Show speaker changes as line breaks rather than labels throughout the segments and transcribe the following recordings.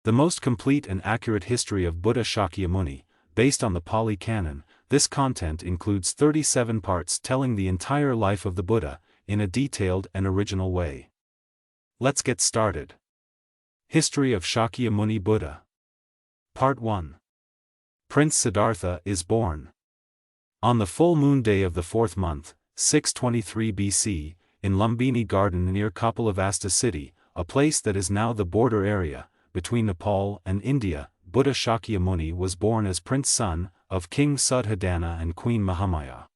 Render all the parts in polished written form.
The most complete and accurate history of Buddha Shakyamuni, based on the Pali Canon. This content includes 37 parts telling the entire life of the Buddha, in a detailed and original way. Let's get started. History of Shakyamuni Buddha. Part 1. Prince Siddhartha is born. On the full moon day of the 4th month, 623 BC, in Lumbini Garden near Kapilavastu city, a place that is now the border area between Nepal and India, Buddha Shakyamuni was born as prince son of King Suddhodana and Queen Mahamaya.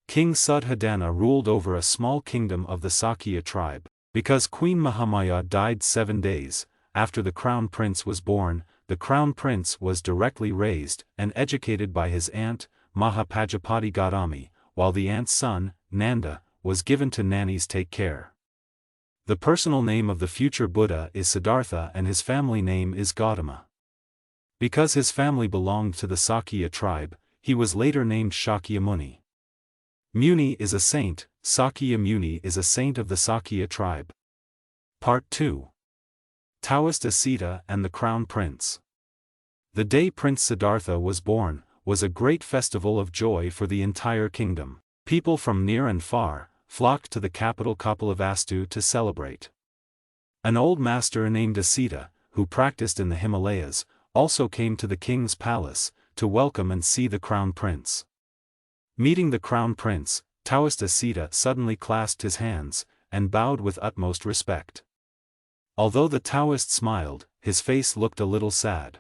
King Suddhodana ruled over a small kingdom of the Sakya tribe. Because Queen Mahamaya died 7 days after the crown prince was born, the crown prince was directly raised and educated by his aunt, Mahapajapati Gautami, while the aunt's son, Nanda, was given to nannies take care. The personal name of the future Buddha is Siddhartha and his family name is Gautama. Because his family belonged to the Sakya tribe, he was later named Shakyamuni. Muni is a saint. Sakya Muni is a saint of the Sakya tribe. Part 2. Taoist Asita and the Crown Prince. The day Prince Siddhartha was born was a great festival of joy for the entire kingdom. People from near and far flocked to the capital Kapilavastu to celebrate. An old master named Asita, who practiced in the Himalayas, also came to the king's palace to welcome and see the crown prince. Meeting the crown prince, Taoist Asita suddenly clasped his hands and bowed with utmost respect. Although the Taoist smiled, his face looked a little sad.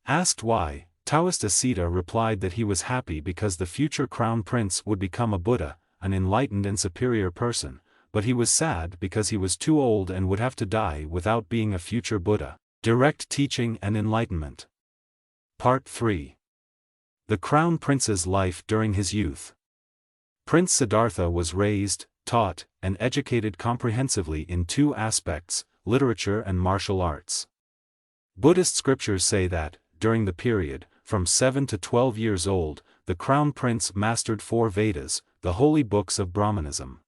Asked why, Taoist Asita replied that he was happy because the future crown prince would become a Buddha, an enlightened and superior person, but he was sad because he was too old and would have to die without being a future Buddha. Direct teaching and enlightenment. Part 3. The Crown Prince's life during his youth. Prince Siddhartha was raised, taught, and educated comprehensively in 2 aspects, literature and martial arts. Buddhist scriptures say that, during the period, from 7 to 12 years old, the Crown Prince mastered 4 Vedas, the holy books of Brahmanism.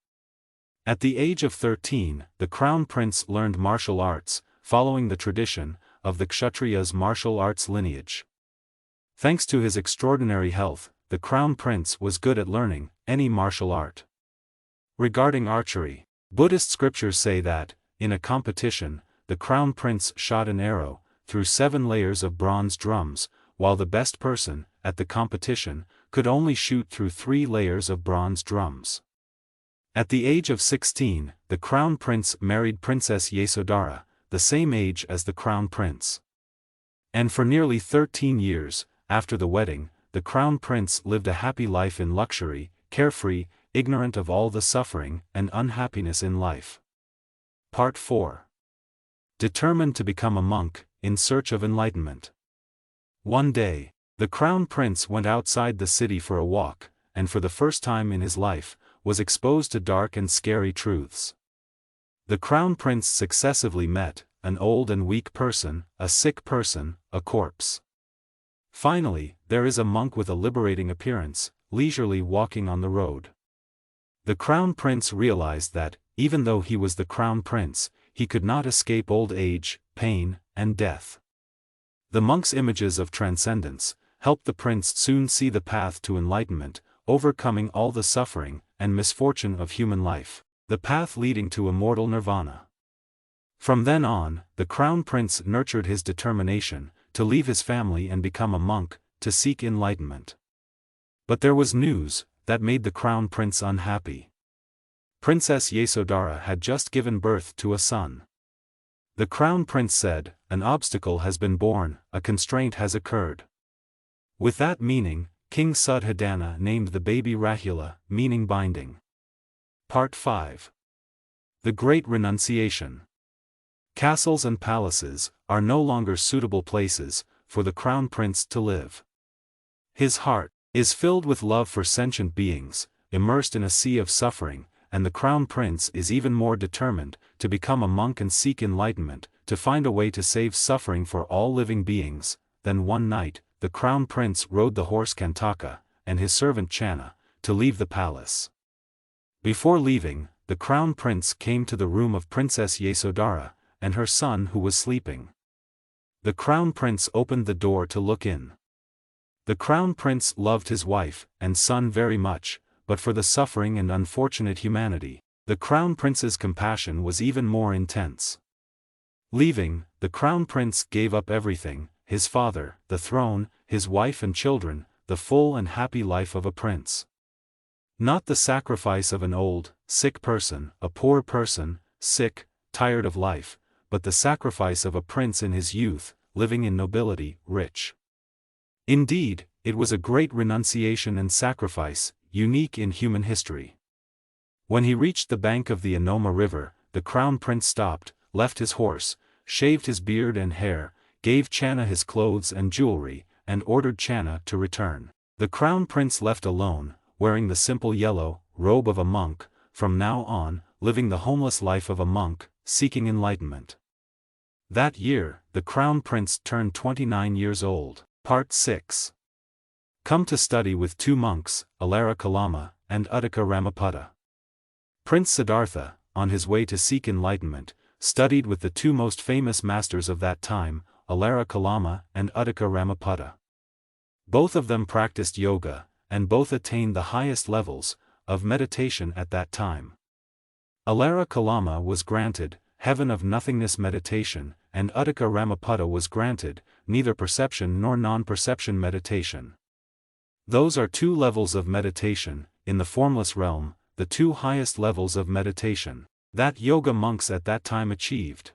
At the age of 13, the Crown Prince learned martial arts, following the tradition of the Kshatriya's martial arts lineage. Thanks to his extraordinary health, the Crown Prince was good at learning any martial art. Regarding archery, Buddhist scriptures say that, in a competition, the Crown Prince shot an arrow through 7 layers of bronze drums, while the best person at the competition could only shoot through 3 layers of bronze drums. At the age of 16, the Crown Prince married Princess Yasodara, the same age as the Crown Prince. And for nearly 13 years, after the wedding, the Crown Prince lived a happy life in luxury, carefree, ignorant of all the suffering and unhappiness in life. Part 4. Determined to become a monk, in search of enlightenment. One day, the Crown Prince went outside the city for a walk, and for the first time in his life, was exposed to dark and scary truths. The Crown Prince successively met an old and weak person, a sick person, a corpse. Finally, there is a monk with a liberating appearance, leisurely walking on the road. The Crown Prince realized that, even though he was the Crown Prince, he could not escape old age, pain, and death. The monk's images of transcendence helped the prince soon see the path to enlightenment, overcoming all the suffering and misfortune of human life, the path leading to immortal nirvana. From then on, the Crown Prince nurtured his determination to leave his family and become a monk, to seek enlightenment. But there was news that made the Crown Prince unhappy. Princess Yasodara had just given birth to a son. The Crown Prince said, "An obstacle has been born, a constraint has occurred." With that meaning, King Suddhodana named the baby Rahula, meaning binding. Part 5. The Great Renunciation. Castles and palaces are no longer suitable places for the Crown Prince to live. His heart is filled with love for sentient beings, immersed in a sea of suffering, and the Crown Prince is even more determined to become a monk and seek enlightenment, to find a way to save suffering for all living beings. Then one night, the Crown Prince rode the horse Kantaka, and his servant Channa, to leave the palace. Before leaving, the Crown Prince came to the room of Princess Yasodara, and her son who was sleeping. The Crown Prince opened the door to look in. The Crown Prince loved his wife and son very much, but for the suffering and unfortunate humanity, the Crown Prince's compassion was even more intense. Leaving, the Crown Prince gave up everything, his father, the throne, his wife and children, the full and happy life of a prince. Not the sacrifice of an old, sick person, a poor person, sick, tired of life, but the sacrifice of a prince in his youth, living in nobility, rich. Indeed, it was a great renunciation and sacrifice, unique in human history. When he reached the bank of the Anoma River, the Crown Prince stopped, left his horse, shaved his beard and hair, gave Channa his clothes and jewelry, and ordered Channa to return. The Crown Prince left alone, wearing the simple yellow robe of a monk, from now on, living the homeless life of a monk, seeking enlightenment. That year, the Crown Prince turned 29 years old. Part 6. Come to study with two monks, Alara Kalama and Uddaka Ramapada. Prince Sidartha, on his way to seek enlightenment, studied with the two most famous masters of that time, Alara Kalama and Uddaka Ramapada. Both of them practiced yoga, and both attained the highest levels of meditation at that time. Alara Kalama was granted heaven of nothingness meditation, and Uddaka Ramapada was granted neither perception nor non-perception meditation. Those are two levels of meditation, in the formless realm, the two highest levels of meditation that yoga monks at that time achieved.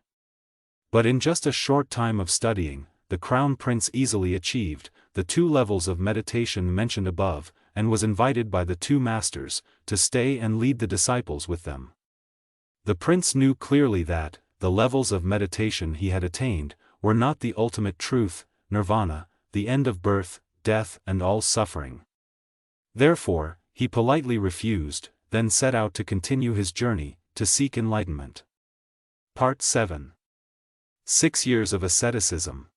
But in just a short time of studying, the Crown Prince easily achieved the two levels of meditation mentioned above, and was invited by the two masters to stay and lead the disciples with them. The prince knew clearly that the levels of meditation he had attained were not the ultimate truth, Nirvana, the end of birth, death and all suffering. Therefore, he politely refused, then set out to continue his journey, to seek enlightenment. Part 7. 6 years of asceticism.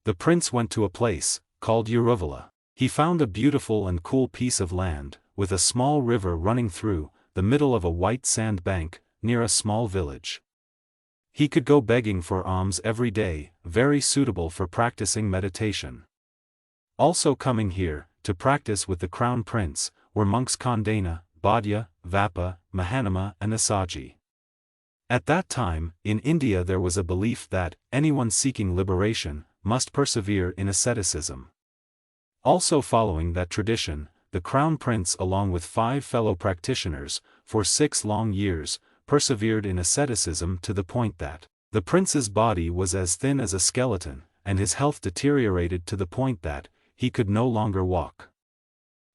The prince went to a place called Uruvala. He found a beautiful and cool piece of land, with a small river running through the middle of a white sand bank, near a small village. He could go begging for alms every day, very suitable for practicing meditation. Also coming here, to practice with the Crown Prince, were monks Khandana, Badya, Vapa, Mahanama and Asaji. At that time, in India there was a belief that anyone seeking liberation must persevere in asceticism. Also following that tradition, the Crown Prince along with 5 fellow practitioners, for 6 long years, persevered in asceticism to the point that the prince's body was as thin as a skeleton, and his health deteriorated to the point that he could no longer walk.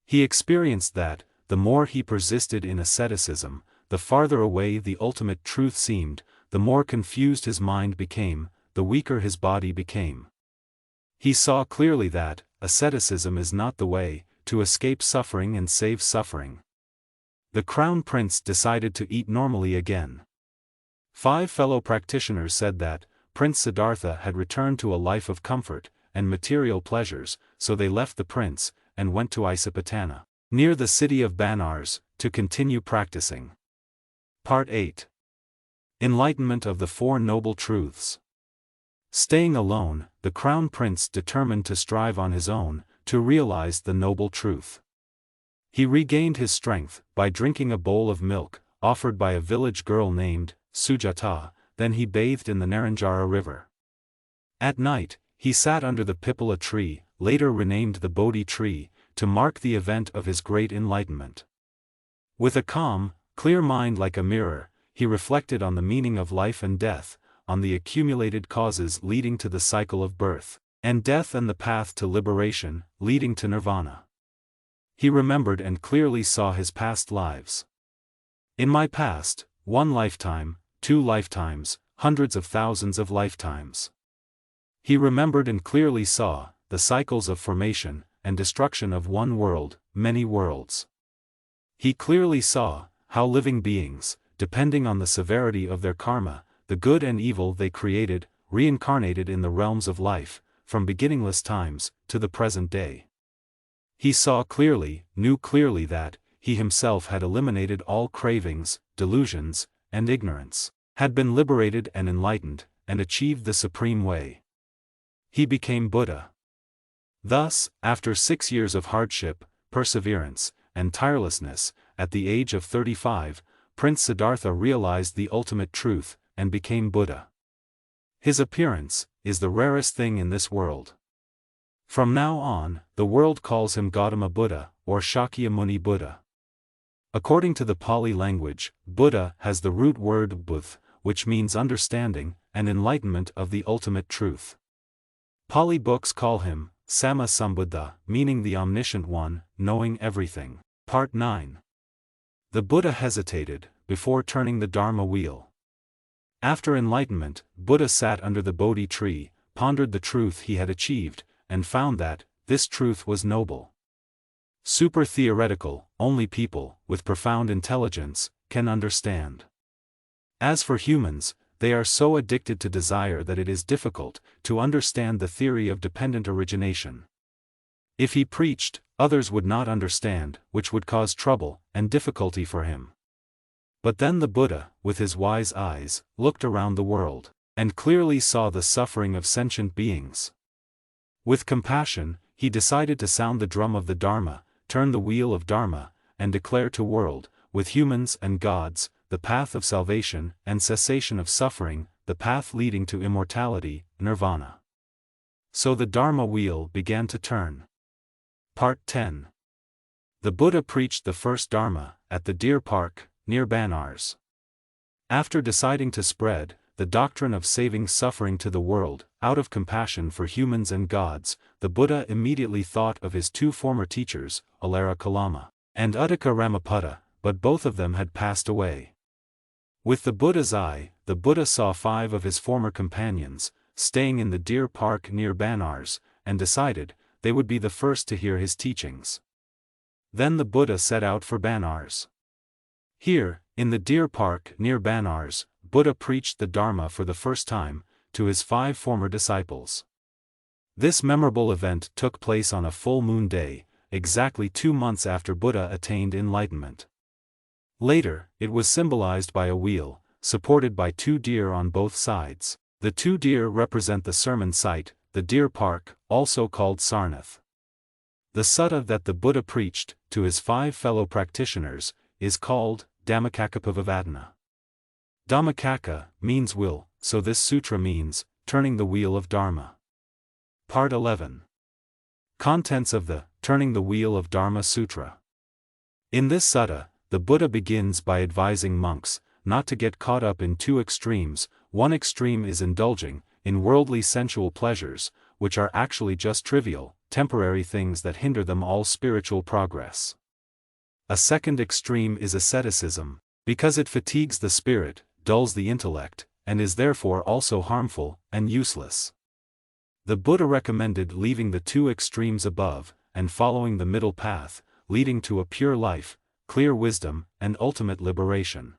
He experienced that, the more he persisted in asceticism, the farther away the ultimate truth seemed, the more confused his mind became, the weaker his body became. He saw clearly that asceticism is not the way to escape suffering and save suffering. The Crown Prince decided to eat normally again. 5 fellow practitioners said that Prince Siddhartha had returned to a life of comfort and material pleasures, so they left the prince and went to Isipatana, near the city of Banaras, to continue practicing. Part 8. Enlightenment of the 4 Noble Truths. Staying alone, the Crown Prince determined to strive on his own, to realize the noble truth. He regained his strength by drinking a bowl of milk, offered by a village girl named Sujata, then he bathed in the Naranjara river. At night, he sat under the Pipala tree, later renamed the Bodhi tree, to mark the event of his great enlightenment. With a calm, clear mind like a mirror, he reflected on the meaning of life and death, on the accumulated causes leading to the cycle of birth and death and the path to liberation, leading to Nirvana. He remembered and clearly saw his past lives. In my past, 1 lifetime, 2 lifetimes, hundreds of thousands of lifetimes. He remembered and clearly saw the cycles of formation and destruction of one world, many worlds. He clearly saw how living beings, depending on the severity of their karma, the good and evil they created, reincarnated in the realms of life, from beginningless times to the present day. He saw clearly, knew clearly that he himself had eliminated all cravings, delusions, and ignorance, had been liberated and enlightened, and achieved the supreme way. He became Buddha. Thus, after 6 years of hardship, perseverance, and tirelessness, at the age of 35, Prince Siddhartha realized the ultimate truth, and became Buddha. His appearance is the rarest thing in this world. From now on, the world calls him Gautama Buddha, or Shakyamuni Buddha. According to the Pali language, Buddha has the root word buddh, which means understanding and enlightenment of the ultimate truth. Pali books call him Sama Sambuddha, meaning the omniscient one, knowing everything. Part 9. The Buddha hesitated before turning the Dharma wheel. After enlightenment, Buddha sat under the Bodhi tree, pondered the truth he had achieved, and found that this truth was noble. Super-theoretical, only people with profound intelligence can understand. As for humans, they are so addicted to desire that it is difficult to understand the theory of dependent origination. If he preached, others would not understand, which would cause trouble and difficulty for him. But then the Buddha, with his wise eyes, looked around the world, and clearly saw the suffering of sentient beings. With compassion, he decided to sound the drum of the Dharma, turn the wheel of Dharma, and declare to world, with humans and gods, the path of salvation and cessation of suffering, the path leading to immortality, Nirvana. So the Dharma wheel began to turn. Part 10. The Buddha preached the first Dharma, at the Deer Park, near Banaras. After deciding to spread the doctrine of saving suffering to the world, out of compassion for humans and gods, the Buddha immediately thought of his 2 former teachers, Alara Kalama and Uddaka Ramaputta, but both of them had passed away. With the Buddha's eye, the Buddha saw 5 of his former companions, staying in the Deer Park near Banaras, and decided they would be the first to hear his teachings. Then the Buddha set out for Banaras. Here, in the Deer Park near Banaras, Buddha preached the Dharma for the first time, to his 5 former disciples. This memorable event took place on a full moon day, exactly 2 months after Buddha attained enlightenment. Later, it was symbolized by a wheel, supported by 2 deer on both sides. The 2 deer represent the sermon site, the Deer Park, also called Sarnath. The sutta that the Buddha preached, to his 5 fellow practitioners, is called Dhammacakkappavattana. Dhammacakka means will, so this sutra means turning the wheel of Dharma. Part 11. Contents of the Turning the Wheel of Dharma Sutra. In this sutta, the Buddha begins by advising monks not to get caught up in 2 extremes. One extreme is indulging in worldly sensual pleasures, which are actually just trivial, temporary things that hinder them all spiritual progress. A second extreme is asceticism, because it fatigues the spirit, dulls the intellect, and is therefore also harmful and useless. The Buddha recommended leaving the 2 extremes above, and following the middle path, leading to a pure life, clear wisdom, and ultimate liberation.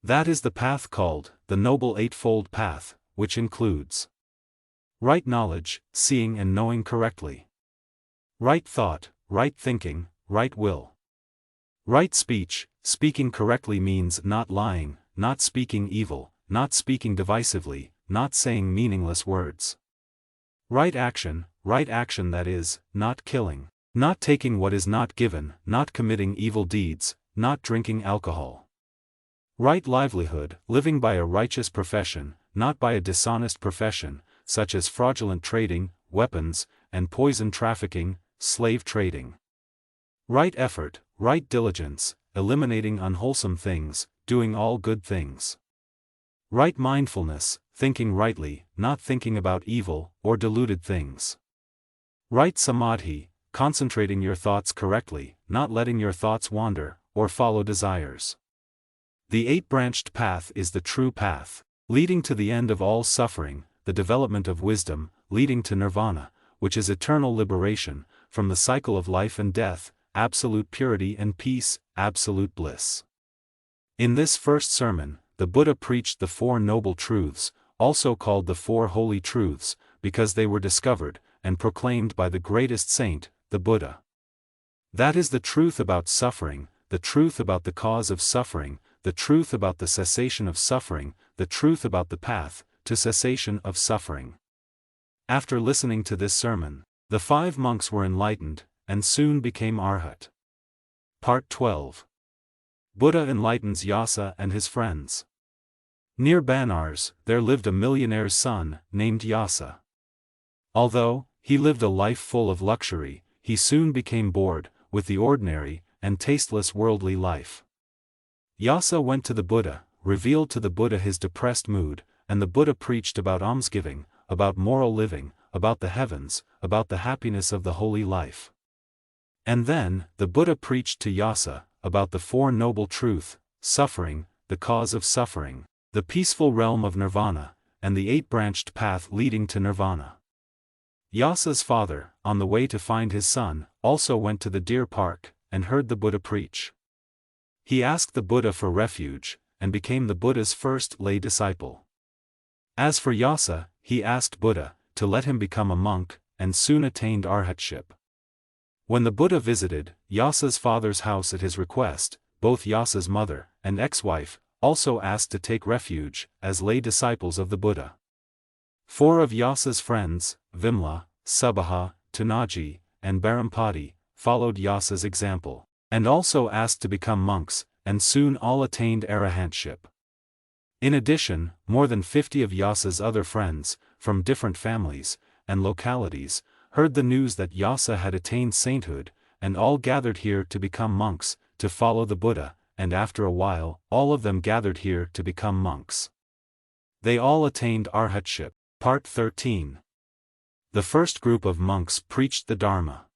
That is the path called the Noble Eightfold Path, which includes right knowledge, seeing and knowing correctly; right thought, right thinking, right will; right speech, speaking correctly means not lying, not speaking evil, not speaking divisively, not saying meaningless words; right action that is, not killing, not taking what is not given, not committing evil deeds, not drinking alcohol; right livelihood, living by a righteous profession, not by a dishonest profession, such as fraudulent trading, weapons, and poison trafficking, slave trading; right effort, right diligence, eliminating unwholesome things, doing all good things; right mindfulness, thinking rightly, not thinking about evil or deluded things; right samadhi, concentrating your thoughts correctly, not letting your thoughts wander or follow desires. The 8-branched path is the true path, leading to the end of all suffering, the development of wisdom, leading to Nirvana, which is eternal liberation from the cycle of life and death, absolute purity and peace, absolute bliss. In this first sermon, the Buddha preached the 4 noble truths, also called the 4 holy truths, because they were discovered and proclaimed by the greatest saint, the Buddha. That is the truth about suffering, the truth about the cause of suffering, the truth about the cessation of suffering, the truth about the path to cessation of suffering. After listening to this sermon, the 5 monks were enlightened, and soon became Arhat. Part 12. Buddha enlightens Yasa and his friends. Near Banars, there lived a millionaire's son, named Yasa. Although he lived a life full of luxury, he soon became bored with the ordinary and tasteless worldly life. Yasa went to the Buddha, revealed to the Buddha his depressed mood, and the Buddha preached about almsgiving, about moral living, about the heavens, about the happiness of the holy life. And then, the Buddha preached to Yasa about the 4 noble truths: suffering, the cause of suffering, the peaceful realm of Nirvana, and the 8-branched path leading to Nirvana. Yasa's father, on the way to find his son, also went to the deer park, and heard the Buddha preach. He asked the Buddha for refuge, and became the Buddha's first lay disciple. As for Yasa, he asked Buddha to let him become a monk, and soon attained arhatship. When the Buddha visited Yasa's father's house at his request, both Yasa's mother and ex-wife also asked to take refuge as lay disciples of the Buddha. 4 of Yasa's friends, Vimla, Subbaha, Tunaji, and Barampati, followed Yasa's example, and also asked to become monks, and soon all attained arahantship. In addition, more than 50 of Yasa's other friends, from different families and localities, heard the news that Yasa had attained sainthood, and all gathered here to become monks, to follow the Buddha, and after a while, all of them gathered here to become monks. They all attained arhatship. Part 13. The first group of monks preached the Dharma.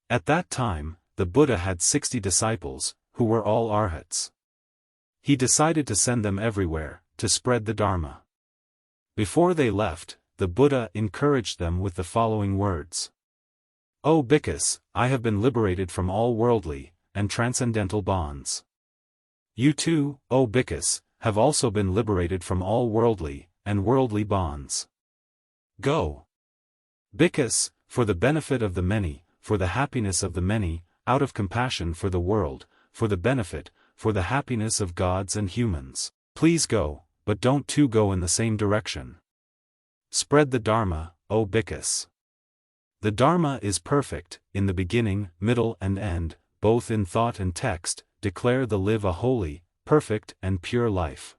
At that time, the Buddha had 60 disciples, who were all arhats. He decided to send them everywhere, to spread the Dharma. Before they left, the Buddha encouraged them with the following words. O Bhikkhus, I have been liberated from all worldly and transcendental bonds. You too, O Bhikkhus, have also been liberated from all worldly and worldly bonds. Go. Bhikkhus, for the benefit of the many, for the happiness of the many, out of compassion for the world, for the benefit, for the happiness of gods and humans, please go, but don't too go in the same direction. Spread the Dharma, O Bhikkhus. The Dharma is perfect, in the beginning, middle and end, both in thought and text, declare the live a holy, perfect and pure life.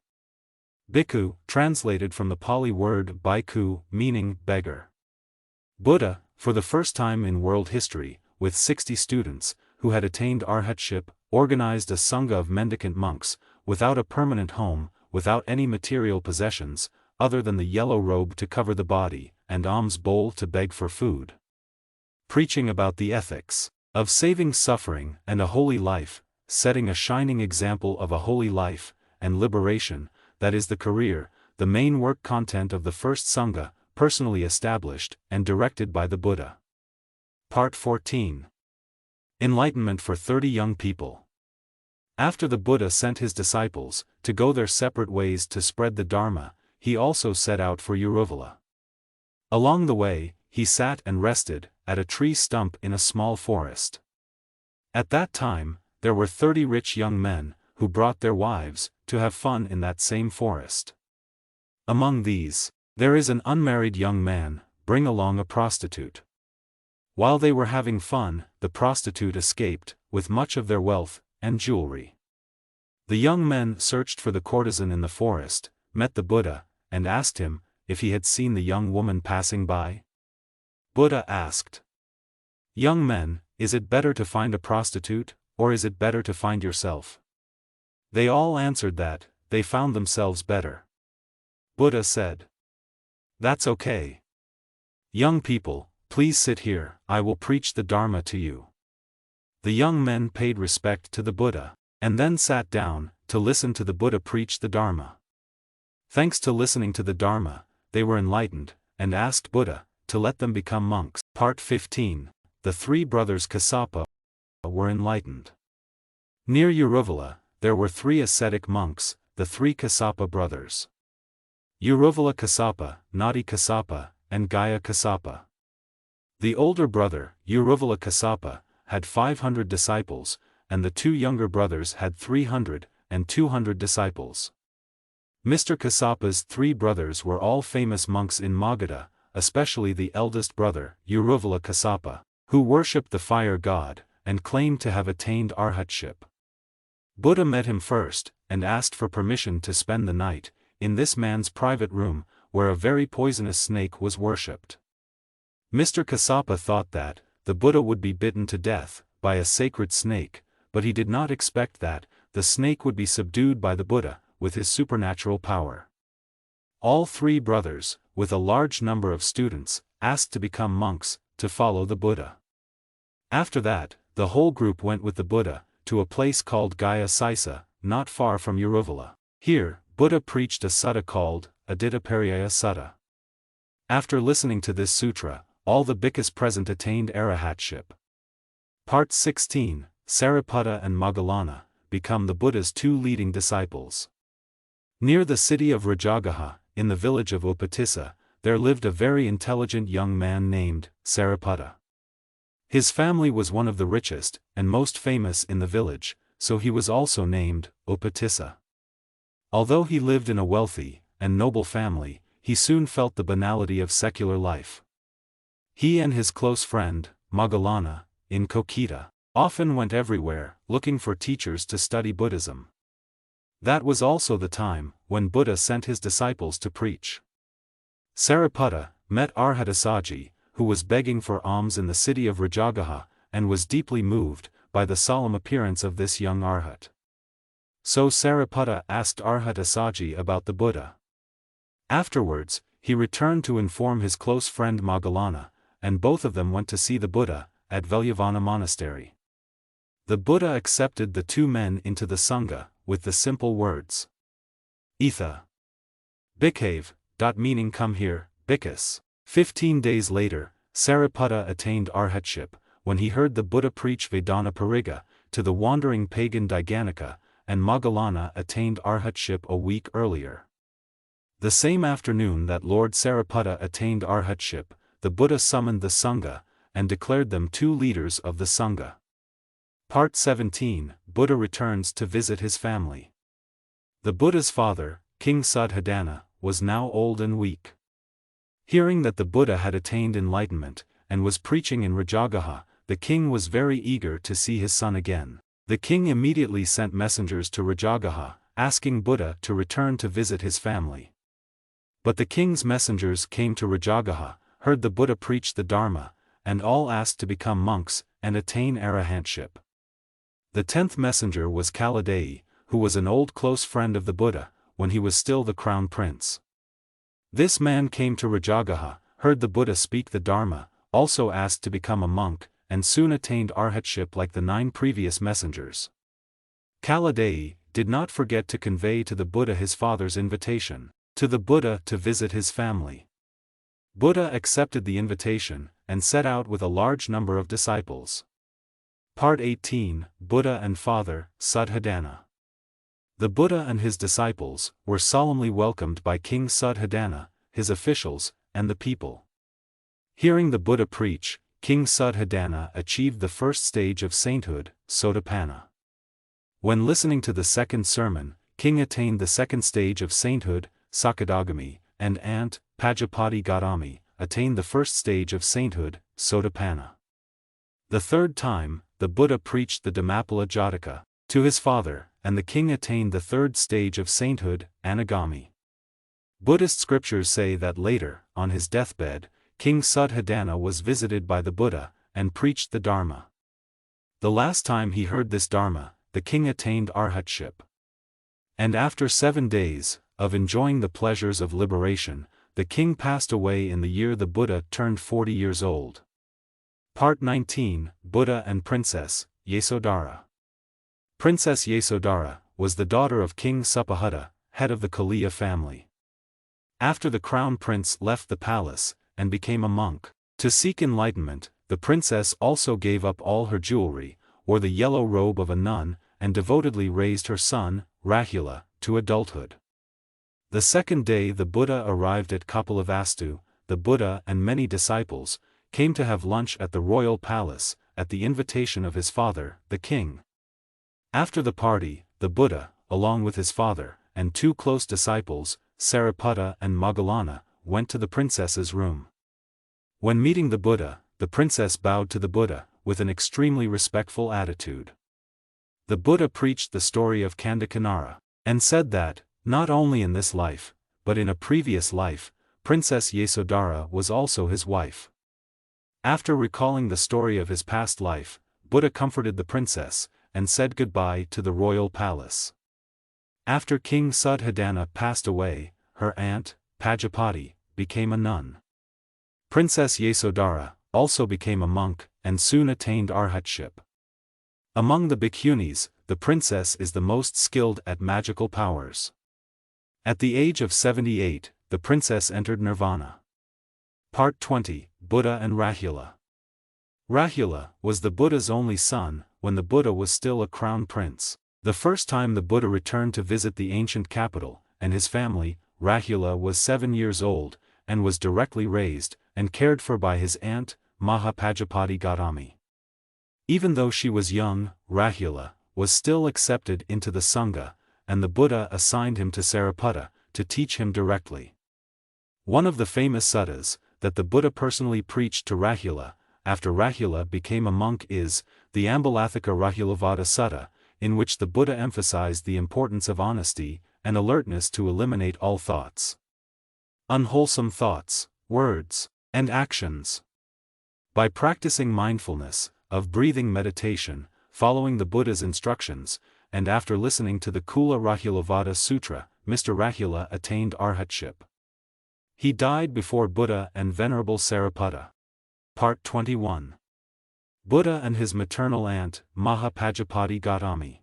Bhikkhu, translated from the Pali word bhikkhu, meaning beggar. Buddha, for the first time in world history, with 60 students, who had attained arhatship, organized a sangha of mendicant monks, without a permanent home, without any material possessions, other than the yellow robe to cover the body, and alms bowl to beg for food. Preaching about the ethics of saving suffering and a holy life, setting a shining example of a holy life, and liberation, that is the career, the main work content of the first sangha, personally established and directed by the Buddha. Part 14. Enlightenment for 30 young people. After the Buddha sent his disciples to go their separate ways to spread the Dharma, he also set out for Uruvala. Along the way, he sat and rested at a tree stump in a small forest. At that time, there were 30 rich young men, who brought their wives to have fun in that same forest. Among these, there is an unmarried young man, bring along a prostitute. While they were having fun, the prostitute escaped, with much of their wealth and jewelry. The young men searched for the courtesan in the forest, met the Buddha, and asked him if he had seen the young woman passing by. Buddha asked, "Young men, is it better to find a prostitute, or is it better to find yourself?" They all answered that they found themselves better. Buddha said, "That's okay. Young people, please sit here, I will preach the Dharma to you." The young men paid respect to the Buddha, and then sat down to listen to the Buddha preach the Dharma. Thanks to listening to the Dharma, they were enlightened, and asked Buddha to let them become monks. Part 15. The 3 brothers Casappa were enlightened. Near Uruvala, there were 3 ascetic monks, the 3 Casappa brothers. Uruvala Casappa, Nadi Casappa, and Gaya Casappa. The older brother, Uruvala Casappa, had 500 disciples, and the 2 younger brothers had 300 and 200 disciples. Mr. Casappa's 3 brothers were all famous monks in Magadha, especially the eldest brother, Uruvala Kasapa, who worshipped the fire god, and claimed to have attained arhatship. Buddha met him first, and asked for permission to spend the night in this man's private room, where a very poisonous snake was worshipped. Mr. Kasapa thought that the Buddha would be bitten to death by a sacred snake, but he did not expect that the snake would be subdued by the Buddha with his supernatural power. All three brothers, with a large number of students, asked to become monks to follow the Buddha. After that, the whole group went with the Buddha to a place called Gaya Saisa, not far from Uruvala. Here, Buddha preached a sutta called Aditapariyaya Sutta. After listening to this sutra, all the bhikkhus present attained arahatship. Part 16, Sariputta and Moggallana become the Buddha's two leading disciples. Near the city of Rajagaha, in the village of Upatissa, there lived a very intelligent young man named Sariputta. His family was one of the richest and most famous in the village, so he was also named Upatissa. Although he lived in a wealthy and noble family, he soon felt the banality of secular life. He and his close friend, Moggallana, in Kokita, often went everywhere, looking for teachers to study Buddhism. That was also the time when Buddha sent his disciples to preach. Sariputta met Arhatasaji, who was begging for alms in the city of Rajagaha, and was deeply moved by the solemn appearance of this young Arhat. So Sariputta asked Arhatasaji about the Buddha. Afterwards, he returned to inform his close friend Moggallana, and both of them went to see the Buddha at Velyavana Monastery. The Buddha accepted the two men into the Sangha with the simple words, Etha Bhikkhave, meaning come here, Bhikkhus. 15 days later, Sariputta attained arhatship, when he heard the Buddha preach Vedana Pariga to the wandering pagan Daiganika, and Moggallana attained arhatship a week earlier. The same afternoon that Lord Sariputta attained arhatship, the Buddha summoned the Sangha, and declared them two leaders of the Sangha. Part 17, Buddha returns to visit his family. The Buddha's father, King Sadhana, was now old and weak. Hearing that the Buddha had attained enlightenment, and was preaching in Rajagaha, the king was very eager to see his son again. The king immediately sent messengers to Rajagaha, asking Buddha to return to visit his family. But the king's messengers came to Rajagaha, heard the Buddha preach the Dharma, and all asked to become monks and attain arahantship. The 10th messenger was Kaladeyi, who was an old close friend of the Buddha, when he was still the crown prince. This man came to Rajagaha, heard the Buddha speak the Dharma, also asked to become a monk, and soon attained arhatship like the 9 previous messengers. Kaladeyi did not forget to convey to the Buddha his father's invitation to the Buddha to visit his family. Buddha accepted the invitation, and set out with a large number of disciples. Part 18, Buddha and Father, Sadhana. The Buddha and his disciples were solemnly welcomed by King Sadhana, his officials, and the people. Hearing the Buddha preach, King Sadhana achieved the first stage of sainthood, Sotapanna. When listening to the second sermon, King attained the second stage of sainthood, Sakadagami, and Ant, Pajapati Gautami, attained the first stage of sainthood, Sotapanna. The third time, the Buddha preached the Dhammapala Jataka to his father, and the king attained the third stage of sainthood, Anagami. Buddhist scriptures say that later, on his deathbed, King Sadhana was visited by the Buddha, and preached the Dharma. The last time he heard this Dharma, the king attained arhatship. And after 7 days of enjoying the pleasures of liberation, the king passed away in the year the Buddha turned 40 years old. Part 19, Buddha and Princess, Yasodara. Princess Yasodara was the daughter of King Supahutta, head of the Kaliya family. After the crown prince left the palace, and became a monk, to seek enlightenment, the princess also gave up all her jewelry, wore the yellow robe of a nun, and devotedly raised her son, Rahula, to adulthood. The second day the Buddha arrived at Kapilavastu. The Buddha and many disciples came to have lunch at the royal palace, at the invitation of his father, the king. After the party, the Buddha, along with his father, and 2 close disciples, Sariputta and Moggallana, went to the princess's room. When meeting the Buddha, the princess bowed to the Buddha, with an extremely respectful attitude. The Buddha preached the story of Kandakanara, and said that, not only in this life, but in a previous life, Princess Yasodara was also his wife. After recalling the story of his past life, Buddha comforted the princess, and said goodbye to the royal palace. After King Sadhana passed away, her aunt, Pajapati, became a nun. Princess Yasodara also became a monk, and soon attained arhatship. Among the bhikkhunis, the princess is the most skilled at magical powers. At the age of 78, the princess entered Nirvana. Part 20, Buddha and Rahula. Rahula was the Buddha's only son, when the Buddha was still a crown prince. The first time the Buddha returned to visit the ancient capital, and his family, Rahula was 7 years old, and was directly raised, and cared for by his aunt, Mahapajapati Gautami. Even though she was young, Rahula was still accepted into the Sangha, and the Buddha assigned him to Sariputta, to teach him directly. One of the famous suttas, that the Buddha personally preached to Rahula, after Rahula became a monk is, the Ambalathika Rahulavada Sutta, in which the Buddha emphasized the importance of honesty, and alertness to eliminate all thoughts. Unwholesome thoughts, words, and actions. By practicing mindfulness, of breathing meditation, following the Buddha's instructions, and after listening to the Kula Rahulavada Sutra, Mr. Rahula attained arhatship. He died before Buddha and Venerable Sariputta. Part 21. Buddha and his maternal aunt, Mahapajapati Gautami.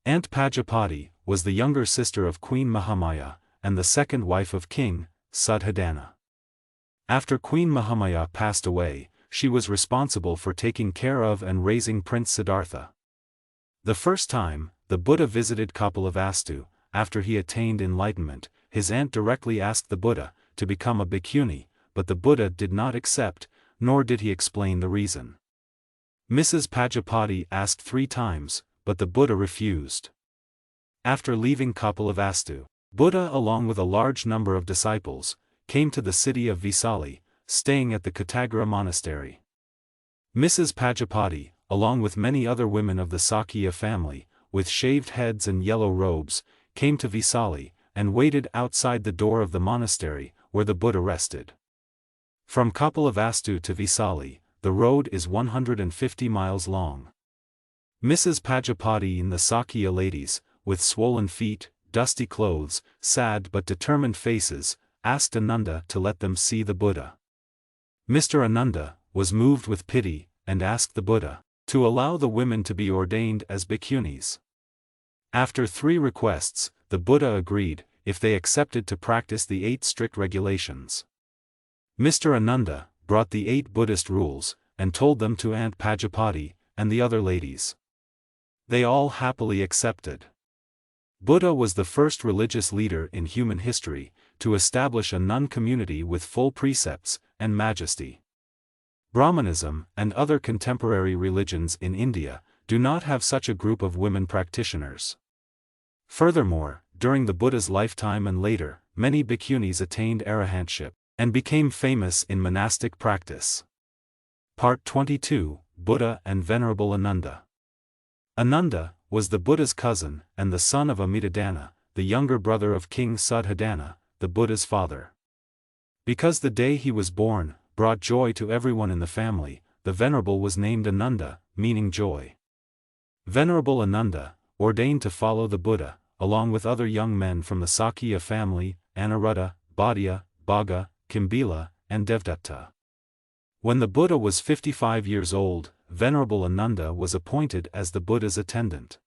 Aunt Pajapati was the younger sister of Queen Mahamaya, and the second wife of King Sadhana. After Queen Mahamaya passed away, she was responsible for taking care of and raising Prince Sidartha. The first time, the Buddha visited Kapilavastu, after he attained enlightenment, his aunt directly asked the Buddha to become a bhikkhuni, but the Buddha did not accept, nor did he explain the reason. Mrs. Pajapati asked 3 times, but the Buddha refused. After leaving Kapilavastu, Buddha along with a large number of disciples, came to the city of Visali, staying at the Katagara monastery. Mrs. Pajapati, along with many other women of the Sakya family, with shaved heads and yellow robes, came to Visali, and waited outside the door of the monastery, where the Buddha rested. From Kapilavastu to Visali, the road is 150 miles long. Mrs. Pajapati and the Sakya ladies, with swollen feet, dusty clothes, sad but determined faces, asked Ananda to let them see the Buddha. Mr. Ananda was moved with pity, and asked the Buddha to allow the women to be ordained as bhikkhunis. After 3 requests, the Buddha agreed, if they accepted to practice the 8 strict regulations. Mr. Ananda brought the 8 Buddhist rules, and told them to Aunt Pajapati, and the other ladies. They all happily accepted. Buddha was the first religious leader in human history, to establish a nun community with full precepts, and majesty. Brahmanism, and other contemporary religions in India, do not have such a group of women practitioners. Furthermore, during the Buddha's lifetime and later, many bhikkhunis attained arahantship, and became famous in monastic practice. Part 22, Buddha and Venerable Ananda. Ananda was the Buddha's cousin, and the son of Amitabhadana, the younger brother of King Sadhana, the Buddha's father. Because the day he was born brought joy to everyone in the family, the Venerable was named Ananda, meaning joy. Venerable Ananda, ordained to follow the Buddha, along with other young men from the Sakya family, Anuruddha, Bhatia, Bhaga, Kimbila, and Devata. When the Buddha was 55 years old, Venerable Ananda was appointed as the Buddha's attendant.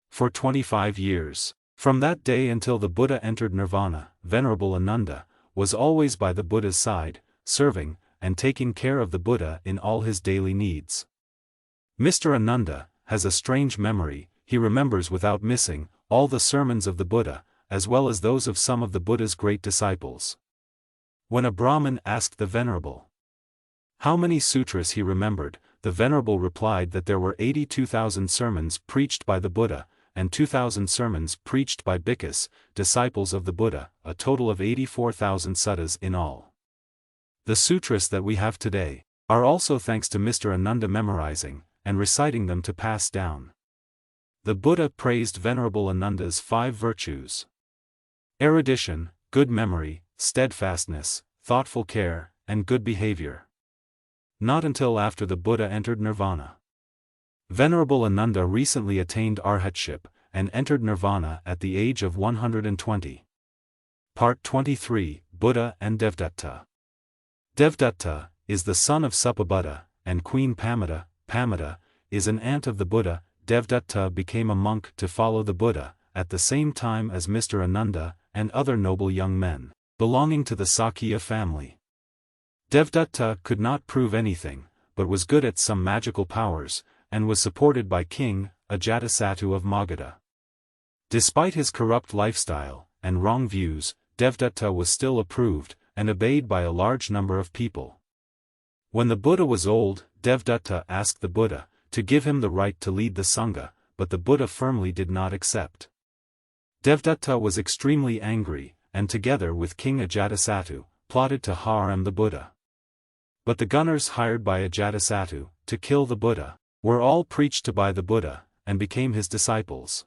For 25 years, from that day until the Buddha entered Nirvana, Venerable Ananda was always by the Buddha's side, serving, and taking care of the Buddha in all his daily needs. Mr. Ananda has a strange memory. He remembers without missing all the sermons of the Buddha, as well as those of some of the Buddha's great disciples. When a Brahmin asked the Venerable how many sutras he remembered, the Venerable replied that there were 82,000 sermons preached by the Buddha, and 2,000 sermons preached by bhikkhus, disciples of the Buddha, a total of 84,000 suttas in all. The sutras that we have today are also thanks to Mr. Ananda memorizing and reciting them to pass down. The Buddha praised Venerable Ananda's 5 virtues: erudition, good memory, steadfastness, thoughtful care, and good behavior. Not until after the Buddha entered Nirvana. Venerable Ananda recently attained arhatship and entered Nirvana at the age of 120. Part 23, Buddha and Devdatta. Devdatta is the son of Suppabuddha, and Queen Pamita. Pamita is an aunt of the Buddha. Devdatta became a monk to follow the Buddha, at the same time as Mr. Ananda and other noble young men, belonging to the Sakya family. Devdatta could not prove anything, but was good at some magical powers, and was supported by King Ajatasattu of Magadha. Despite his corrupt lifestyle and wrong views, Devdatta was still approved and obeyed by a large number of people. When the Buddha was old, Devdatta asked the Buddha to give him the right to lead the Sangha, but the Buddha firmly did not accept. Devdatta was extremely angry, and together with King Ajatasattu, plotted to harm the Buddha. But the gunners hired by Ajatasattu to kill the Buddha were all preached to by the Buddha, and became his disciples.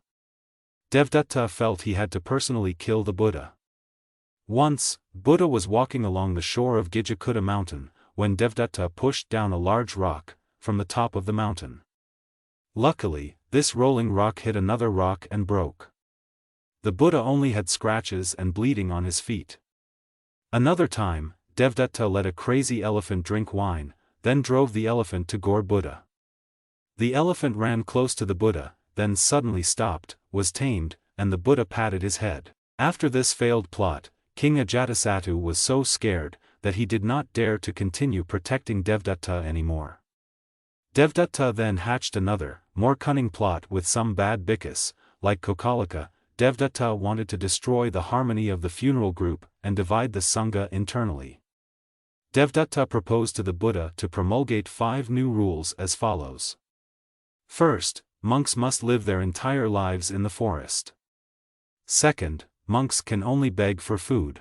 Devdatta felt he had to personally kill the Buddha. Once, Buddha was walking along the shore of Gijakuta mountain, when Devdatta pushed down a large rock from the top of the mountain. Luckily, this rolling rock hit another rock and broke. The Buddha only had scratches and bleeding on his feet. Another time, Devdatta let a crazy elephant drink wine, then drove the elephant to gore Buddha. The elephant ran close to the Buddha, then suddenly stopped, was tamed, and the Buddha patted his head. After this failed plot, King Ajatasattu was so scared that he did not dare to continue protecting Devdatta anymore. Devdatta then hatched another, more cunning plot with some bad bhikkhus, like Kokalika. Devdatta wanted to destroy the harmony of the funeral group and divide the Sangha internally. Devdatta proposed to the Buddha to promulgate 5 new rules as follows. First, monks must live their entire lives in the forest. Second, monks can only beg for food.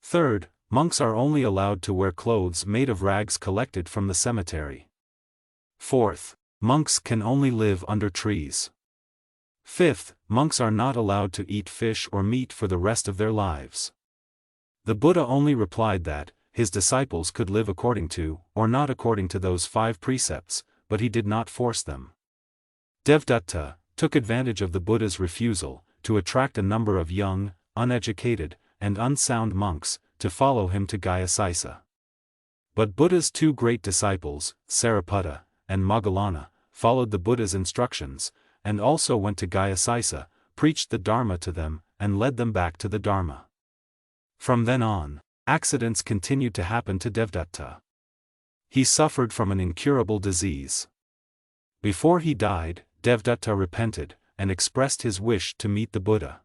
Third, monks are only allowed to wear clothes made of rags collected from the cemetery. Fourth, monks can only live under trees. Fifth, monks are not allowed to eat fish or meat for the rest of their lives. The Buddha only replied that his disciples could live according to, or not according to those 5 precepts, but he did not force them. Devdatta took advantage of the Buddha's refusal to attract a number of young, uneducated, and unsound monks to follow him to Gayasisa. But Buddha's 2 great disciples, Sariputta and Moggallana, followed the Buddha's instructions, and also went to Gayasisa, preached the Dharma to them, and led them back to the Dharma. From then on, accidents continued to happen to Devdatta. He suffered from an incurable disease. Before he died, Devdatta repented, and expressed his wish to meet the Buddha.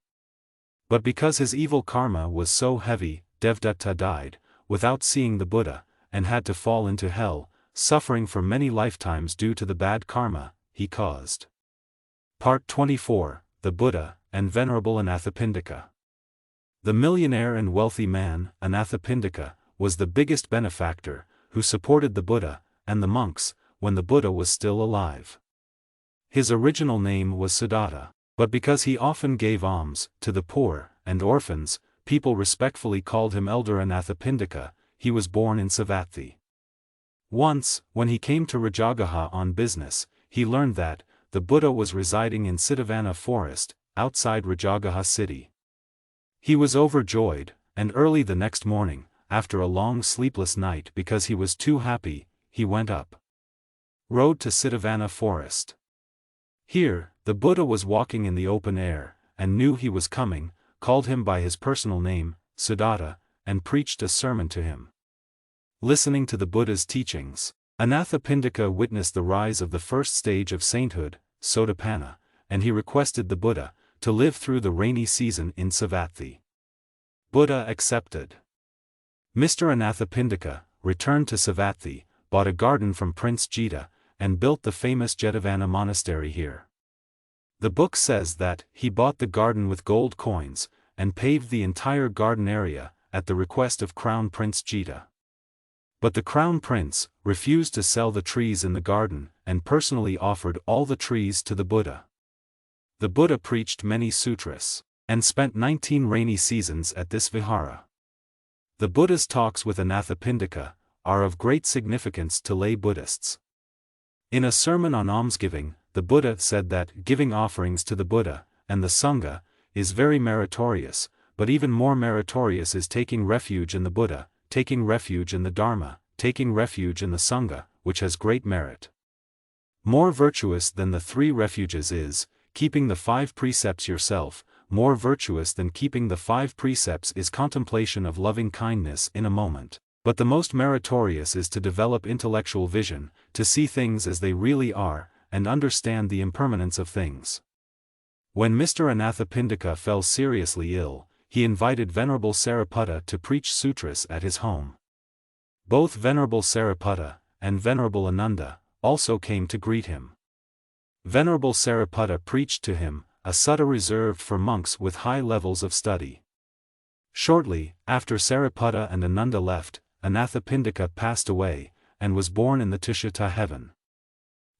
But because his evil karma was so heavy, Devdatta died, without seeing the Buddha, and had to fall into hell, suffering for many lifetimes due to the bad karma he caused. Part 24, The Buddha and Venerable Anathapindika. The millionaire and wealthy man, Anathapindika, was the biggest benefactor, who supported the Buddha and the monks when the Buddha was still alive. His original name was Sidartha, but because he often gave alms to the poor and orphans, people respectfully called him Elder Anathapindika. He was born in Savatthi. Once, when he came to Rajagaha on business, he learned that the Buddha was residing in Siddhavana forest, outside Rajagaha city. He was overjoyed, and early the next morning, after a long sleepless night because he was too happy, he went up. Road to Siddhavana forest. Here, the Buddha was walking in the open air, and knew he was coming, called him by his personal name, Siddhartha, and preached a sermon to him. Listening to the Buddha's teachings, Anathapindika witnessed the rise of the first stage of sainthood, Sotapanna, and he requested the Buddha to live through the rainy season in Savatthi. Buddha accepted. Mr. Anathapindika returned to Savatthi, bought a garden from Prince Jita, and built the famous Jetavana monastery here. The book says that he bought the garden with gold coins, and paved the entire garden area, at the request of Crown Prince Jita. But the crown prince refused to sell the trees in the garden and personally offered all the trees to the Buddha. The Buddha preached many sutras and spent 19 rainy seasons at this vihara. The Buddha's talks with Anathapindika are of great significance to lay Buddhists. In a sermon on almsgiving, the Buddha said that giving offerings to the Buddha and the Sangha is very meritorious, but even more meritorious is taking refuge in the Buddha, taking refuge in the Dharma, taking refuge in the Sangha, which has great merit. More virtuous than the 3 refuges is keeping the 5 precepts yourself. More virtuous than keeping the 5 precepts is contemplation of loving kindness in a moment. But the most meritorious is to develop intellectual vision, to see things as they really are, and understand the impermanence of things. When Mr. Anathapindika fell seriously ill, he invited Venerable Sariputta to preach sutras at his home. Both Venerable Sariputta and Venerable Ananda also came to greet him. Venerable Sariputta preached to him a sutta reserved for monks with high levels of study. Shortly after Sariputta and Ananda left, Anathapindika passed away, and was born in the Tushita heaven.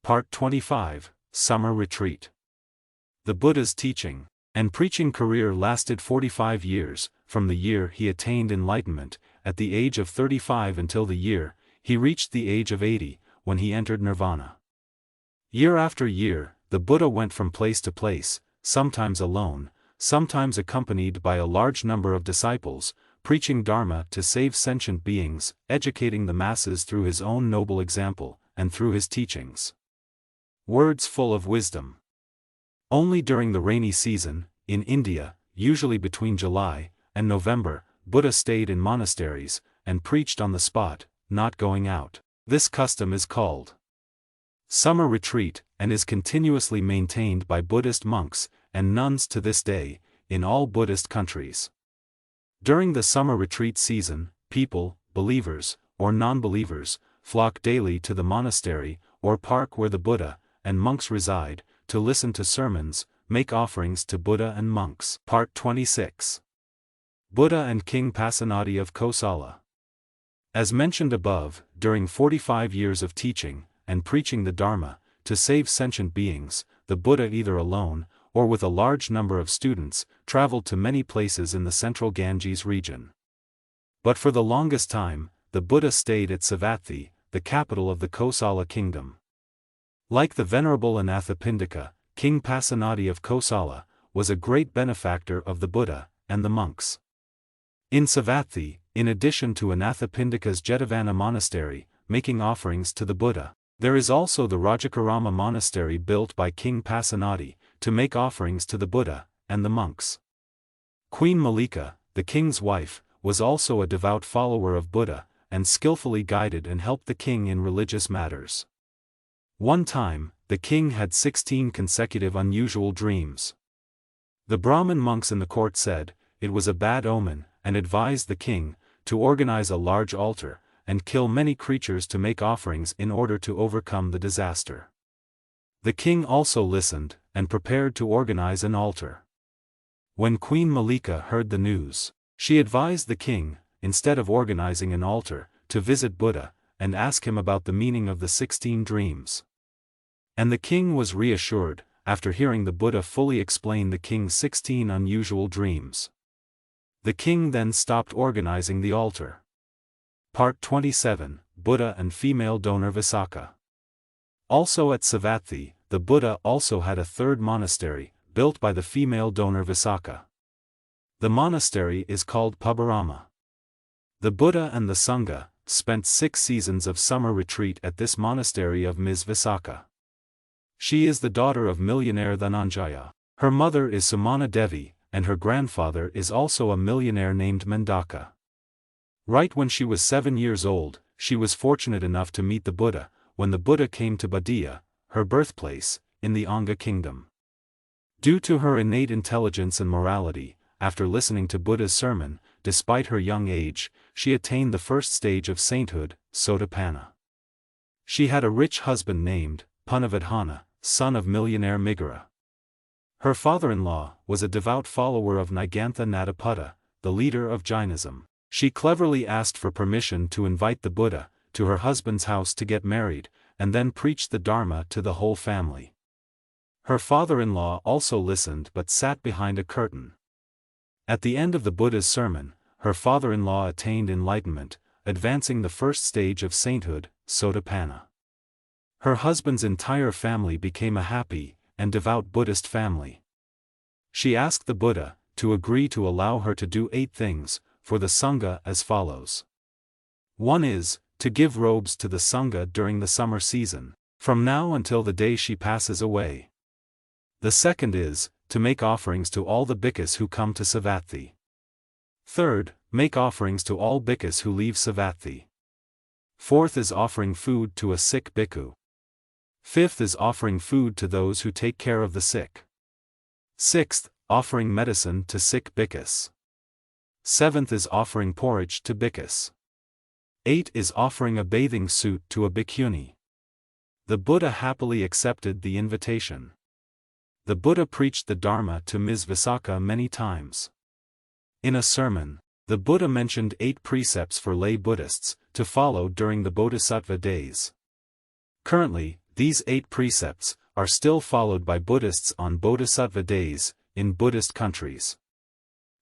Part 25, Summer Retreat. The Buddha's teaching and preaching career lasted 45 years, from the year he attained enlightenment, at the age of 35 until the year he reached the age of 80, when he entered Nirvana. Year after year, the Buddha went from place to place, sometimes alone, sometimes accompanied by a large number of disciples, preaching Dharma to save sentient beings, educating the masses through his own noble example, and through his teachings. Words full of wisdom. Only during the rainy season, in India, usually between July and November, Buddha stayed in monasteries, and preached on the spot, not going out. This custom is called summer retreat, and is continuously maintained by Buddhist monks and nuns to this day, in all Buddhist countries. During the summer retreat season, people, believers, or non-believers, flock daily to the monastery, or park where the Buddha and monks reside, to listen to sermons, make offerings to Buddha and monks. Part 26. Buddha and King Pasanadi of Kosala. As mentioned above, during 45 years of teaching and preaching the Dharma to save sentient beings, the Buddha, either alone or with a large number of students, traveled to many places in the central Ganges region. But for the longest time, the Buddha stayed at Savatthi, the capital of the Kosala kingdom. Like the Venerable Anathapindika, King Pasanadi of Kosala was a great benefactor of the Buddha and the monks. In Savatthi, in addition to Anathapindika's Jetavana monastery, making offerings to the Buddha, there is also the Rajakarama monastery built by King Pasanadi, to make offerings to the Buddha and the monks. Queen Malika, the king's wife, was also a devout follower of Buddha, and skillfully guided and helped the king in religious matters. One time, the king had 16 consecutive unusual dreams. The Brahmin monks in the court said it was a bad omen, and advised the king to organize a large altar, and kill many creatures to make offerings in order to overcome the disaster. The king also listened, and prepared to organize an altar. When Queen Malika heard the news, she advised the king, instead of organizing an altar, to visit Buddha, and ask him about the meaning of the 16 dreams. And the king was reassured, after hearing the Buddha fully explain the king's 16 unusual dreams. The king then stopped organizing the altar. Part 27, Buddha and Female Donor Visaka. Also at Savatthi, the Buddha also had a third monastery, built by the female donor Visaka. The monastery is called Pabarama. The Buddha and the Sangha spent 6 seasons of summer retreat at this monastery of Ms. Visaka. She is the daughter of millionaire Dhananjaya. Her mother is Sumana Devi, and her grandfather is also a millionaire named Mendaka. Right when she was 7 years old, she was fortunate enough to meet the Buddha, when the Buddha came to Badia, her birthplace, in the Anga kingdom. Due to her innate intelligence and morality, after listening to Buddha's sermon, despite her young age, she attained the first stage of sainthood, Sotapanna. She had a rich husband named Punavadhana, son of millionaire Migara. Her father-in-law was a devout follower of Nigantha Nataputta, the leader of Jainism. She cleverly asked for permission to invite the Buddha, to her husband's house to get married, and then preached the Dharma to the whole family. Her father-in-law also listened but sat behind a curtain. At the end of the Buddha's sermon, her father-in-law attained enlightenment, advancing the first stage of sainthood, Sotapanna. Her husband's entire family became a happy and devout Buddhist family. She asked the Buddha to agree to allow her to do 8 things for the Sangha as follows. 1 is, to give robes to the Sangha during the summer season, from now until the day she passes away. The 2nd is, to make offerings to all the bhikkhus who come to Savatthi. 3rd, make offerings to all bhikkhus who leave Savatthi. 4th is offering food to a sick bhikkhu. 5th is offering food to those who take care of the sick. 6th, offering medicine to sick bhikkhus. 7th is offering porridge to bhikkhus. 8 is offering a bathing suit to a bhikkhuni. The Buddha happily accepted the invitation. The Buddha preached the Dharma to Ms. Visaka many times. In a sermon, the Buddha mentioned 8 precepts for lay Buddhists to follow during the Bodhisattva days. Currently, these 8 precepts are still followed by Buddhists on Bodhisattva days in Buddhist countries.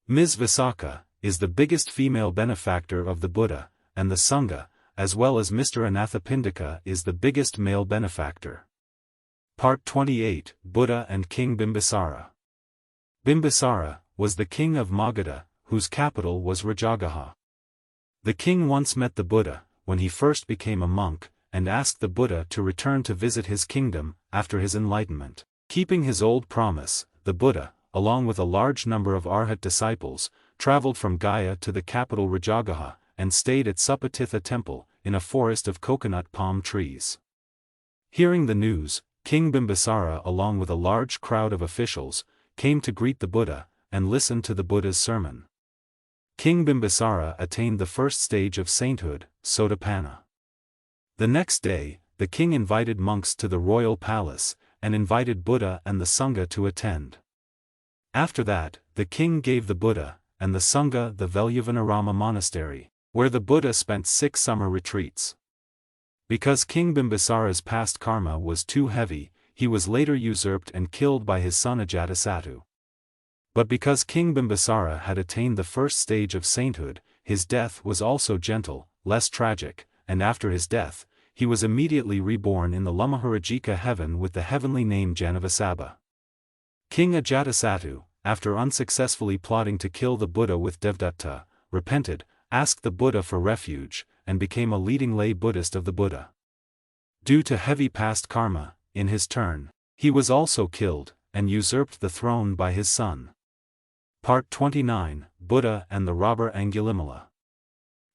Ms. Visaka is the biggest female benefactor of the Buddha and the Sangha, as well as Mr. Anathapindika is the biggest male benefactor. Part 28, Buddha and King Bimbusara. Bimbusara was the king of Magadha, whose capital was Rajagaha. The king once met the Buddha when he first became a monk, and asked the Buddha to return to visit his kingdom after his enlightenment. Keeping his old promise, the Buddha, along with a large number of Arhat disciples, traveled from Gaya to the capital Rajagaha, and stayed at Supatitha temple, in a forest of coconut palm trees. Hearing the news, King Bimbusara along with a large crowd of officials, came to greet the Buddha, and listen to the Buddha's sermon. King Bimbusara attained the first stage of sainthood, Sotapanna. The next day, the king invited monks to the royal palace, and invited Buddha and the Sangha to attend. After that, the king gave the Buddha and the Sangha the Velyavanarama monastery, where the Buddha spent 6 summer retreats. Because King Bimbusara's past karma was too heavy, he was later usurped and killed by his son Ajatasattu. But because King Bimbusara had attained the first stage of sainthood, his death was also gentle, less tragic, and after his death, he was immediately reborn in the Lumaharajika heaven with the heavenly name Janavasabha. King Ajatasattu, after unsuccessfully plotting to kill the Buddha with Devata, repented, asked the Buddha for refuge, and became a leading lay Buddhist of the Buddha. Due to heavy past karma, in his turn, he was also killed, and usurped the throne by his son. Part 29, Buddha and the robber Angulimala.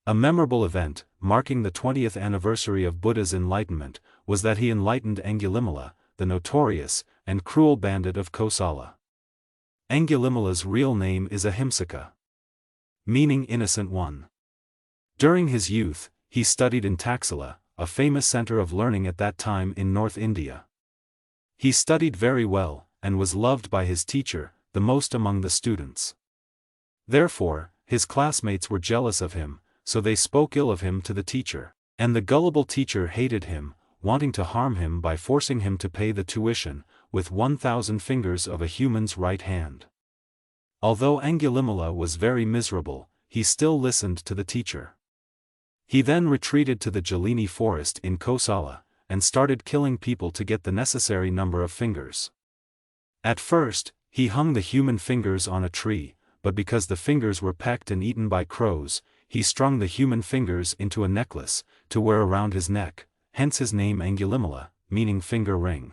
A memorable event, marking the 20th anniversary of Buddha's enlightenment, was that he enlightened Angulimala, the notorious and cruel bandit of Kosala. Angulimala's real name is Ahimsaka, meaning innocent one. During his youth, he studied in Taxila, a famous center of learning at that time in North India. He studied very well, and was loved by his teacher, the most among the students. Therefore, his classmates were jealous of him, so they spoke ill of him to the teacher, and the gullible teacher hated him, wanting to harm him by forcing him to pay the tuition, with 1,000 fingers of a human's right hand. Although Angulimala was very miserable, he still listened to the teacher. He then retreated to the Jalini forest in Kosala, and started killing people to get the necessary number of fingers. At first, he hung the human fingers on a tree, but because the fingers were pecked and eaten by crows, he strung the human fingers into a necklace, to wear around his neck, hence his name Angulimala, meaning finger ring.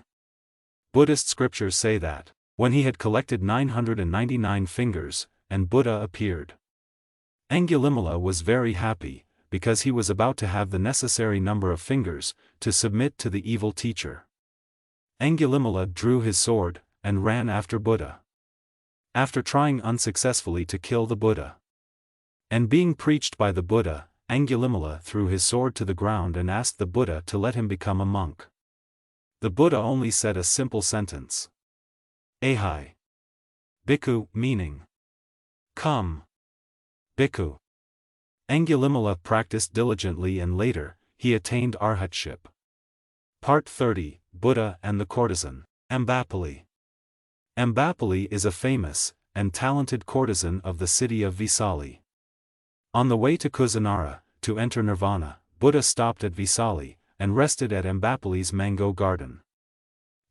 Buddhist scriptures say that, when he had collected 999 fingers, and Buddha appeared. Angulimala was very happy, because he was about to have the necessary number of fingers, to submit to the evil teacher. Angulimala drew his sword, and ran after Buddha. After trying unsuccessfully to kill the Buddha, and being preached by the Buddha, Angulimala threw his sword to the ground and asked the Buddha to let him become a monk. The Buddha only said a simple sentence. Ahai. Bhikkhu, meaning, come. Bhikkhu. Angulimala practiced diligently and later, he attained arhatship. Part 30, Buddha and the Courtesan. Ambapali. Ambapali is a famous and talented courtesan of the city of Visali. On the way to Kusinara, to enter Nirvana, Buddha stopped at Visali, and rested at Ambapali's mango garden.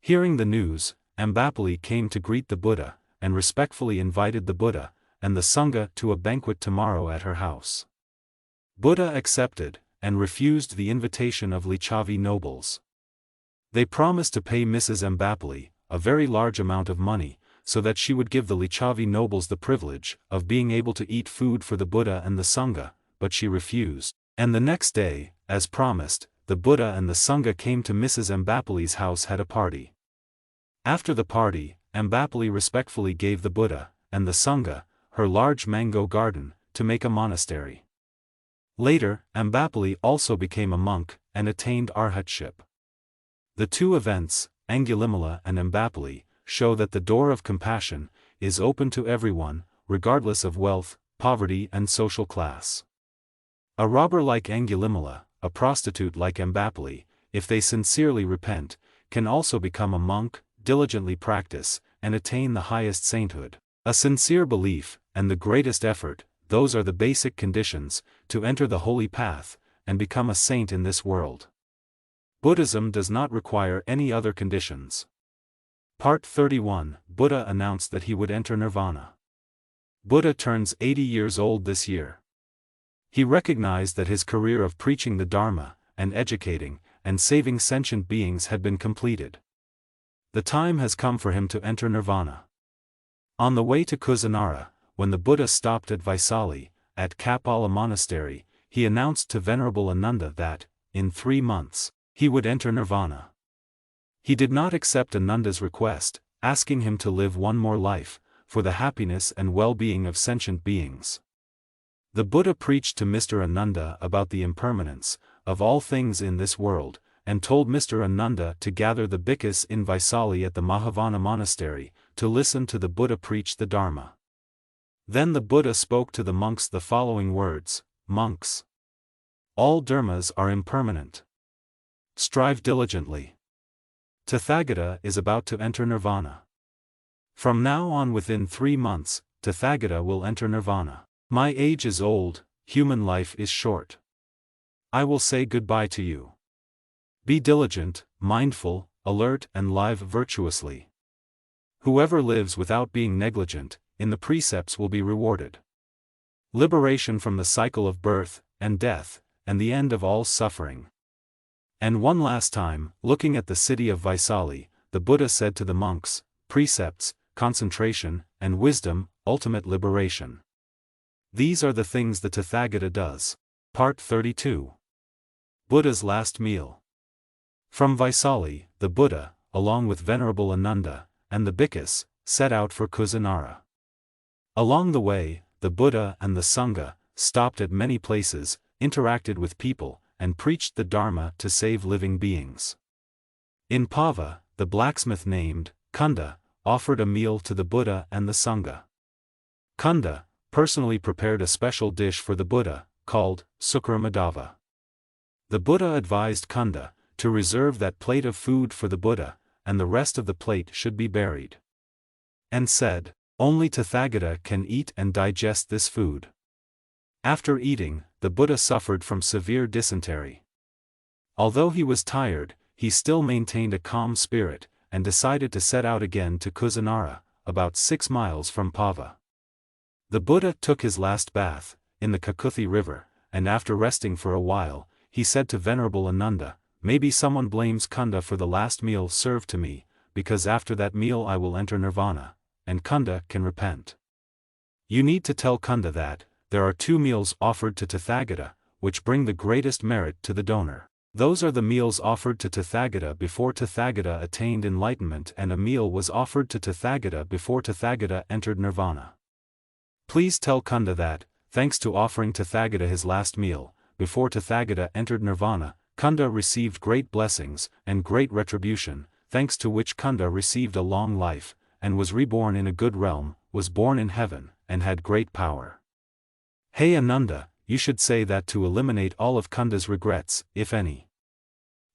Hearing the news, Ambapali came to greet the Buddha, and respectfully invited the Buddha and the Sangha to a banquet tomorrow at her house. Buddha accepted, and refused the invitation of Lichavi nobles. They promised to pay Mrs. Ambapali a very large amount of money, so that she would give the Lichavi nobles the privilege of being able to eat food for the Buddha and the Sangha, but she refused, and the next day, as promised, the Buddha and the Sangha came to Mrs. Ambapali's house had a party. After the party, Ambapali respectfully gave the Buddha and the Sangha her large mango garden to make a monastery. Later, Ambapali also became a monk and attained arhatship. The two events, Angulimala and Ambapali, show that the door of compassion is open to everyone, regardless of wealth, poverty and social class. A robber like Angulimala, a prostitute like Ambapali, if they sincerely repent, can also become a monk, diligently practice, and attain the highest sainthood. A sincere belief, and the greatest effort, those are the basic conditions to enter the holy path and become a saint in this world. Buddhism does not require any other conditions. Part 31, Buddha announced that he would enter Nirvana. Buddha turns 80 years old this year. He recognized that his career of preaching the Dharma, and educating, and saving sentient beings had been completed. The time has come for him to enter Nirvana. On the way to Kusinara, when the Buddha stopped at Visali, at Kapala Monastery, he announced to Venerable Ananda that, in 3 months, he would enter Nirvana. He did not accept Ananda's request, asking him to live one more life, for the happiness and well-being of sentient beings. The Buddha preached to Mr. Ananda about the impermanence of all things in this world, and told Mr. Ananda to gather the bhikkhus in Visali at the Mahavana Monastery, to listen to the Buddha preach the Dharma. Then the Buddha spoke to the monks the following words: "Monks, all dharmas are impermanent. Strive diligently. Tathagata is about to enter Nirvana. From now on within 3 months, Tathagata will enter Nirvana. My age is old, human life is short. I will say goodbye to you. Be diligent, mindful, alert and live virtuously. Whoever lives without being negligent in the precepts will be rewarded. Liberation from the cycle of birth and death, and the end of all suffering." And one last time, looking at the city of Visali, the Buddha said to the monks, "Precepts, concentration, and wisdom, ultimate liberation. These are the things the Tathagata does." Part 32. Buddha's last meal. From Visali, the Buddha, along with Venerable Ananda, and the bhikkhus, set out for Kusinara. Along the way, the Buddha and the Sangha stopped at many places, interacted with people, and preached the Dharma to save living beings. In Pava, the blacksmith named Kunda offered a meal to the Buddha and the Sangha. Kunda personally prepared a special dish for the Buddha, called Sukramadava. The Buddha advised Kunda to reserve that plate of food for the Buddha, and the rest of the plate should be buried. And said, "Only Tathagata can eat and digest this food." After eating, the Buddha suffered from severe dysentery. Although he was tired, he still maintained a calm spirit, and decided to set out again to Kusinara, about 6 miles from Pava. The Buddha took his last bath in the Kakuthi river, and after resting for a while, he said to Venerable Ananda, "Maybe someone blames Kunda for the last meal served to me, because after that meal I will enter Nirvana, and Kunda can repent. You need to tell Kunda that there are 2 meals offered to Tathagata, which bring the greatest merit to the donor. Those are the meals offered to Tathagata before Tathagata attained enlightenment, and a meal was offered to Tathagata before Tathagata entered Nirvana. Please tell Kunda that, thanks to offering Tathagata his last meal, before Tathagata entered Nirvana, Kunda received great blessings and great retribution, thanks to which Kunda received a long life, and was reborn in a good realm, was born in heaven, and had great power. Hey Ananda, you should say that to eliminate all of Kunda's regrets, if any.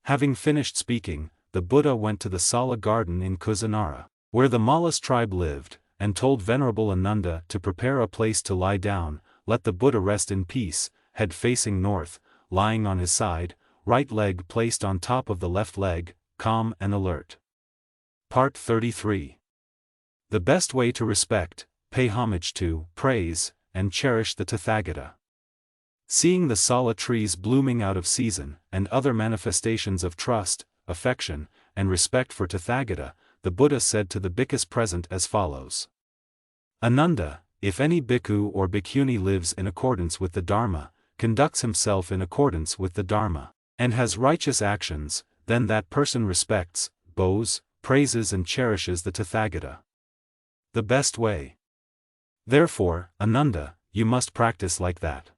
Having finished speaking, the Buddha went to the Sala garden in Kusinara, where the Malas tribe lived, and told Venerable Ananda to prepare a place to lie down, let the Buddha rest in peace, head facing north, lying on his side, right leg placed on top of the left leg, calm and alert. Part 33. The best way to respect, pay homage to, praise, and cherish the Tathagata. Seeing the Sala trees blooming out of season, and other manifestations of trust, affection, and respect for Tathagata, the Buddha said to the bhikkhus present as follows. Ananda, if any bhikkhu or bhikkhuni lives in accordance with the Dharma, conducts himself in accordance with the Dharma, and has righteous actions, then that person respects, bows, praises and cherishes the Tathagata. The best way. Therefore, Ananda, you must practice like that.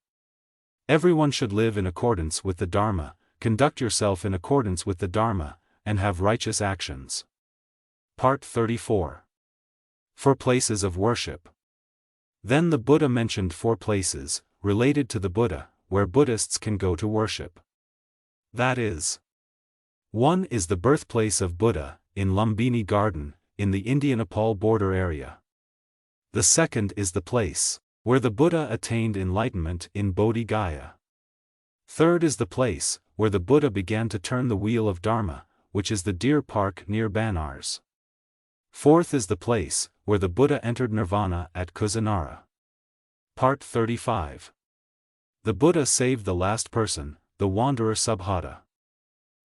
Everyone should live in accordance with the Dharma, conduct yourself in accordance with the Dharma, and have righteous actions. Part 34. 4 places of worship. Then the Buddha mentioned 4 places, related to the Buddha, where Buddhists can go to worship. That is, 1 is the birthplace of Buddha, in Lumbini Garden, in the India-Nepal border area. The 2nd is the place, where the Buddha attained enlightenment in Bodhi Gaya. 3rd is the place, where the Buddha began to turn the wheel of Dharma, which is the Deer Park near Banaras. 4th is the place, where the Buddha entered Nirvana at Kusinara. Part 35. The Buddha saved the last person, the wanderer Subhata.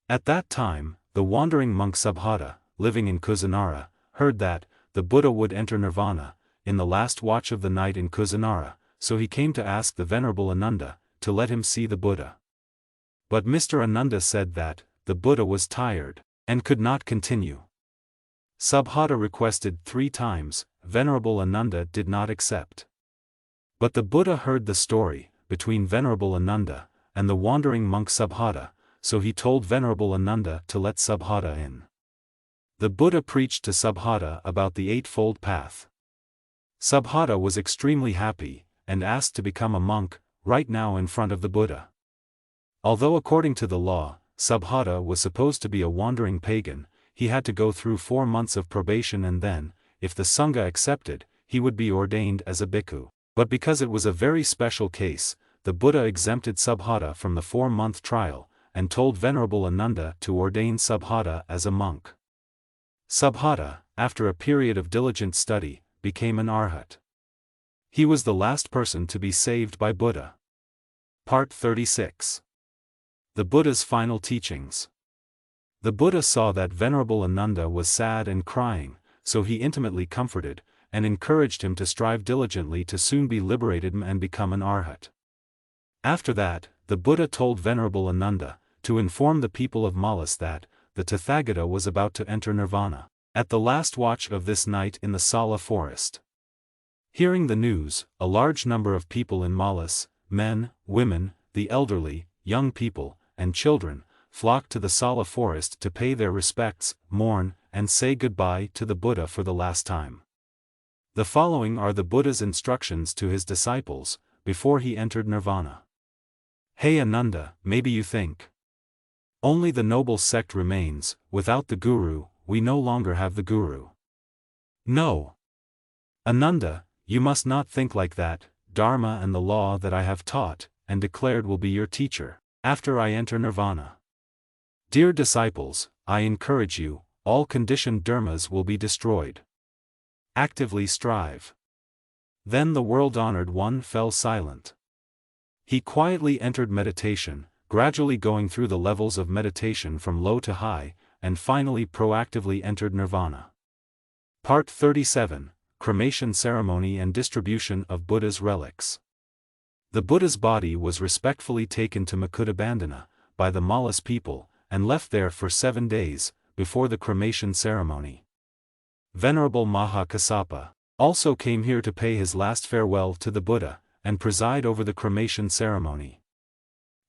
At that time, the wandering monk Subhata, living in Kusinara, heard that the Buddha would enter Nirvana in the last watch of the night in Kusinara, so he came to ask the Venerable Ananda to let him see the Buddha. But Mr. Ananda said that the Buddha was tired and could not continue. Subhata requested 3 times, Venerable Ananda did not accept. But the Buddha heard the story between Venerable Ananda and the wandering monk Subhata, so he told Venerable Ananda to let Subhata in. The Buddha preached to Subhata about the Eightfold Path. Subhata was extremely happy, and asked to become a monk, right now in front of the Buddha. Although according to the law, Subhata was supposed to be a wandering pagan, he had to go through 4 months of probation and then, if the Sangha accepted, he would be ordained as a bhikkhu. But because it was a very special case, the Buddha exempted Subhata from the 4-month trial, and told Venerable Ananda to ordain Subhata as a monk. Subhata, after a period of diligent study, became an arhat. He was the last person to be saved by Buddha. Part 36. The Buddha's final teachings. The Buddha saw that Venerable Ananda was sad and crying, so he intimately comforted, and encouraged him to strive diligently to soon be liberated and become an arhat. After that, the Buddha told Venerable Ananda to inform the people of Malas that the Tathagata was about to enter Nirvana at the last watch of this night in the Sala forest. Hearing the news, a large number of people in Malas, men, women, the elderly, young people, and children, flocked to the Sala forest to pay their respects, mourn, and say goodbye to the Buddha for the last time. The following are the Buddha's instructions to his disciples, before he entered Nirvana. Hey Ananda, maybe you think only the noble sect remains, without the Guru, we no longer have the Guru. No. Ananda, you must not think like that, Dharma and the law that I have taught, and declared will be your teacher, after I enter Nirvana. Dear disciples, I encourage you, all conditioned dharmas will be destroyed. Actively strive. Then the world-honored one fell silent. He quietly entered meditation, gradually going through the levels of meditation from low to high, and finally proactively entered Nirvana. Part 37, Cremation Ceremony and Distribution of Buddha's Relics. The Buddha's body was respectfully taken to Makuttabandhana by the Malas people, and left there for 7 days, before the cremation ceremony. Venerable Maha Kassapa also came here to pay his last farewell to the Buddha, and preside over the cremation ceremony.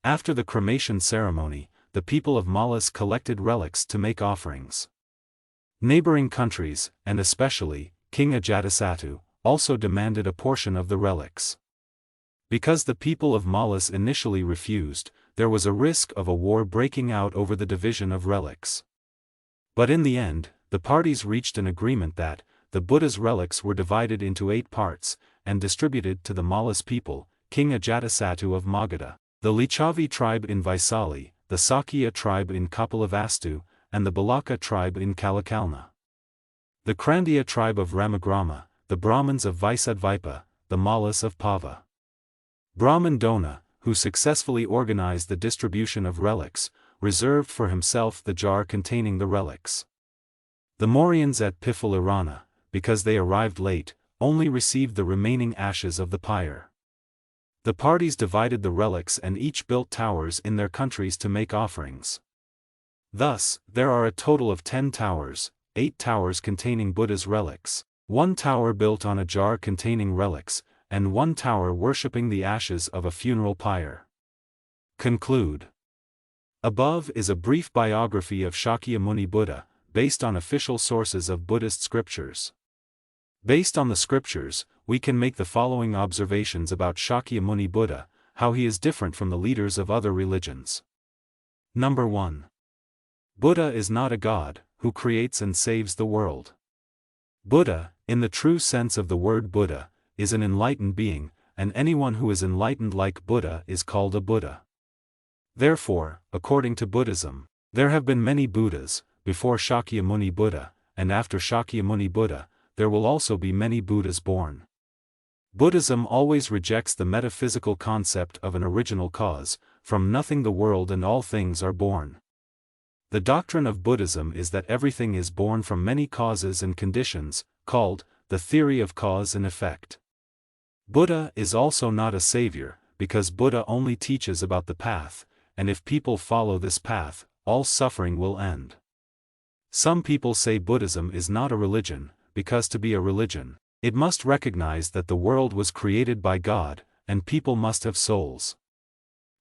After the cremation ceremony, the people of Malas collected relics to make offerings. Neighboring countries, and especially, King Ajatasattu, also demanded a portion of the relics. Because the people of Malas initially refused, there was a risk of a war breaking out over the division of relics. But in the end, the parties reached an agreement that the Buddha's relics were divided into 8 parts, and distributed to the Malas people, King Ajatasattu of Magadha, the Lichavi tribe in Visali, the Sakya tribe in Kapilavastu, and the Balaka tribe in Kalakalna. The Krandiya tribe of Ramagrama, the Brahmins of Vaisadvipa, the Malas of Pava. Brahman Dona, who successfully organized the distribution of relics, reserved for himself the jar containing the relics. The Mauryans at Pifalirana, because they arrived late, only received the remaining ashes of the pyre. The parties divided the relics and each built towers in their countries to make offerings. Thus, there are a total of 10 towers, 8 towers containing Buddha's relics, 1 tower built on a jar containing relics, and 1 tower worshipping the ashes of a funeral pyre. Conclude. Above is a brief biography of Shakyamuni Buddha, based on official sources of Buddhist scriptures. Based on the scriptures, we can make the following observations about Shakyamuni Buddha, how he is different from the leaders of other religions. Number 1. Buddha is not a god, who creates and saves the world. Buddha, in the true sense of the word Buddha, is an enlightened being, and anyone who is enlightened like Buddha is called a Buddha. Therefore, according to Buddhism, there have been many Buddhas, before Shakyamuni Buddha, and after Shakyamuni Buddha, there will also be many Buddhas born. Buddhism always rejects the metaphysical concept of an original cause, from nothing the world and all things are born. The doctrine of Buddhism is that everything is born from many causes and conditions, called the theory of cause and effect. Buddha is also not a savior, because Buddha only teaches about the path, and if people follow this path, all suffering will end. Some people say Buddhism is not a religion, because to be a religion, it must recognize that the world was created by God, and people must have souls.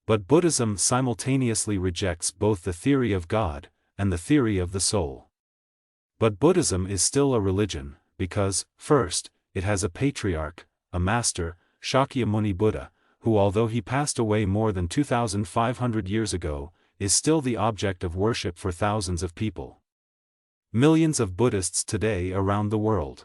But Buddhism simultaneously rejects both the theory of God, and the theory of the soul. But Buddhism is still a religion, because, first, it has a patriarch, a master, Shakyamuni Buddha, who although he passed away more than 2,500 years ago, is still the object of worship for thousands of people. Millions of Buddhists today around the world.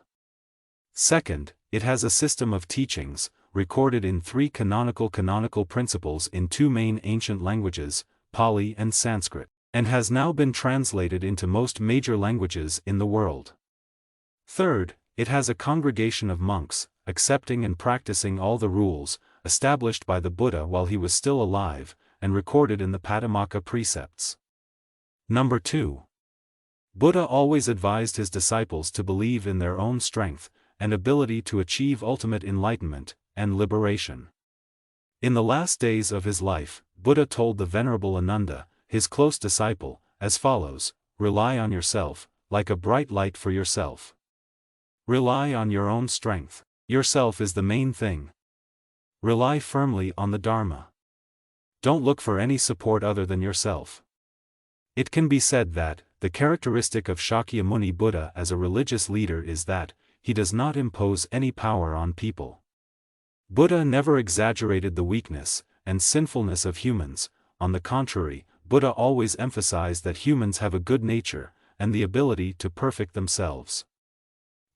Second, it has a system of teachings, recorded in 3 canonical principles in 2 main ancient languages, Pali and Sanskrit, and has now been translated into most major languages in the world. Third, it has a congregation of monks, accepting and practicing all the rules, established by the Buddha while he was still alive, and recorded in the Patimokkha precepts. Number 2. Buddha always advised his disciples to believe in their own strength, and ability to achieve ultimate enlightenment, and liberation. In the last days of his life, Buddha told the Venerable Ananda, his close disciple, as follows: rely on yourself, like a bright light for yourself. Rely on your own strength. Yourself is the main thing. Rely firmly on the Dharma. Don't look for any support other than yourself. It can be said that, the characteristic of Shakyamuni Buddha as a religious leader is that, he does not impose any power on people. Buddha never exaggerated the weakness and sinfulness of humans. On the contrary, Buddha always emphasized that humans have a good nature, and the ability to perfect themselves.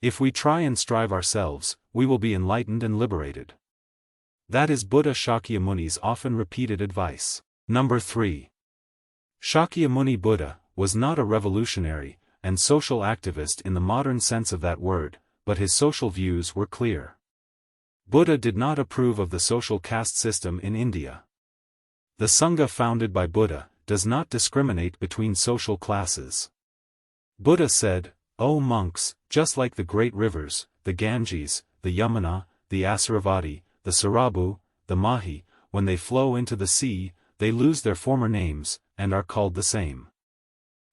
If we try and strive ourselves, we will be enlightened and liberated. That is Buddha Shakyamuni's often repeated advice. Number 3. Shakyamuni Buddha was not a revolutionary and social activist in the modern sense of that word, but his social views were clear. Buddha did not approve of the social caste system in India. The Sangha founded by Buddha does not discriminate between social classes. Buddha said, "O monks, just like the great rivers, the Ganges, the Yamuna, the Asravati, the Sarabu, the Mahi, when they flow into the sea, they lose their former names, and are called the same.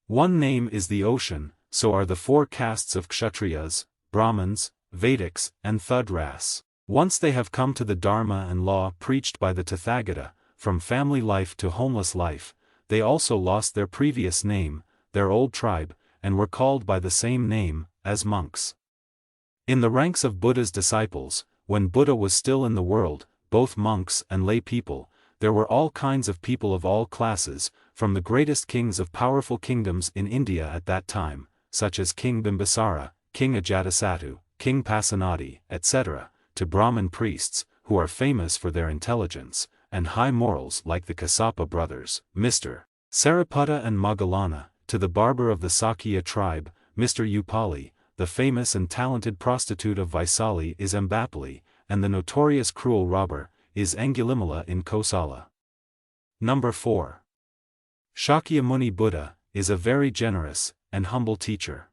One name is the ocean, so are the 4 castes of Kshatriyas, Brahmins, Vedics, and Thudras. Once they have come to the Dharma and law preached by the Tathagata, from family life to homeless life, they also lost their previous name, their old tribe, and were called by the same name, as monks." In the ranks of Buddha's disciples, when Buddha was still in the world, both monks and lay people. There were all kinds of people of all classes, from the greatest kings of powerful kingdoms in India at that time, such as King Bimbusara, King Ajatasattu, King Pasanadi, etc., to Brahmin priests, who are famous for their intelligence and high morals like the Casappa brothers, Mr. Sariputta and Moggallana, to the barber of the Sakya tribe, Mr. Upali, the famous and talented prostitute of Visali is Ambapali, and the notorious cruel robber is Angulimala in Kosala. Number 4. Shakyamuni Buddha is a very generous and humble teacher.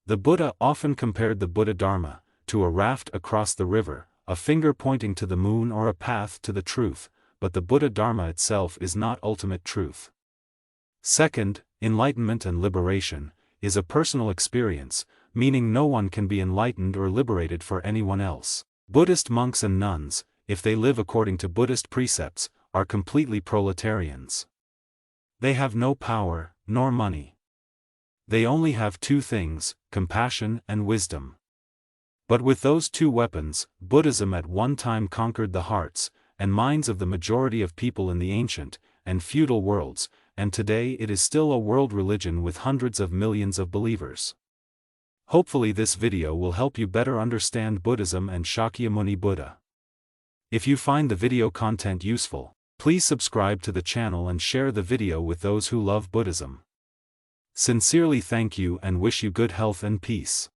The Buddha often compared the Buddha Dharma to a raft across the river, a finger pointing to the moon or a path to the truth, but the Buddha Dharma itself is not ultimate truth. Second, enlightenment and liberation is a personal experience, meaning no one can be enlightened or liberated for anyone else. Buddhist monks and nuns, if they live according to Buddhist precepts, are completely proletarians. They have no power, nor money. They only have two things, compassion and wisdom. But with those two weapons, Buddhism at one time conquered the hearts and minds of the majority of people in the ancient and feudal worlds, and today it is still a world religion with hundreds of millions of believers. Hopefully this video will help you better understand Buddhism and Shakyamuni Buddha. If you find the video content useful, please subscribe to the channel and share the video with those who love Buddhism. Sincerely thank you and wish you good health and peace.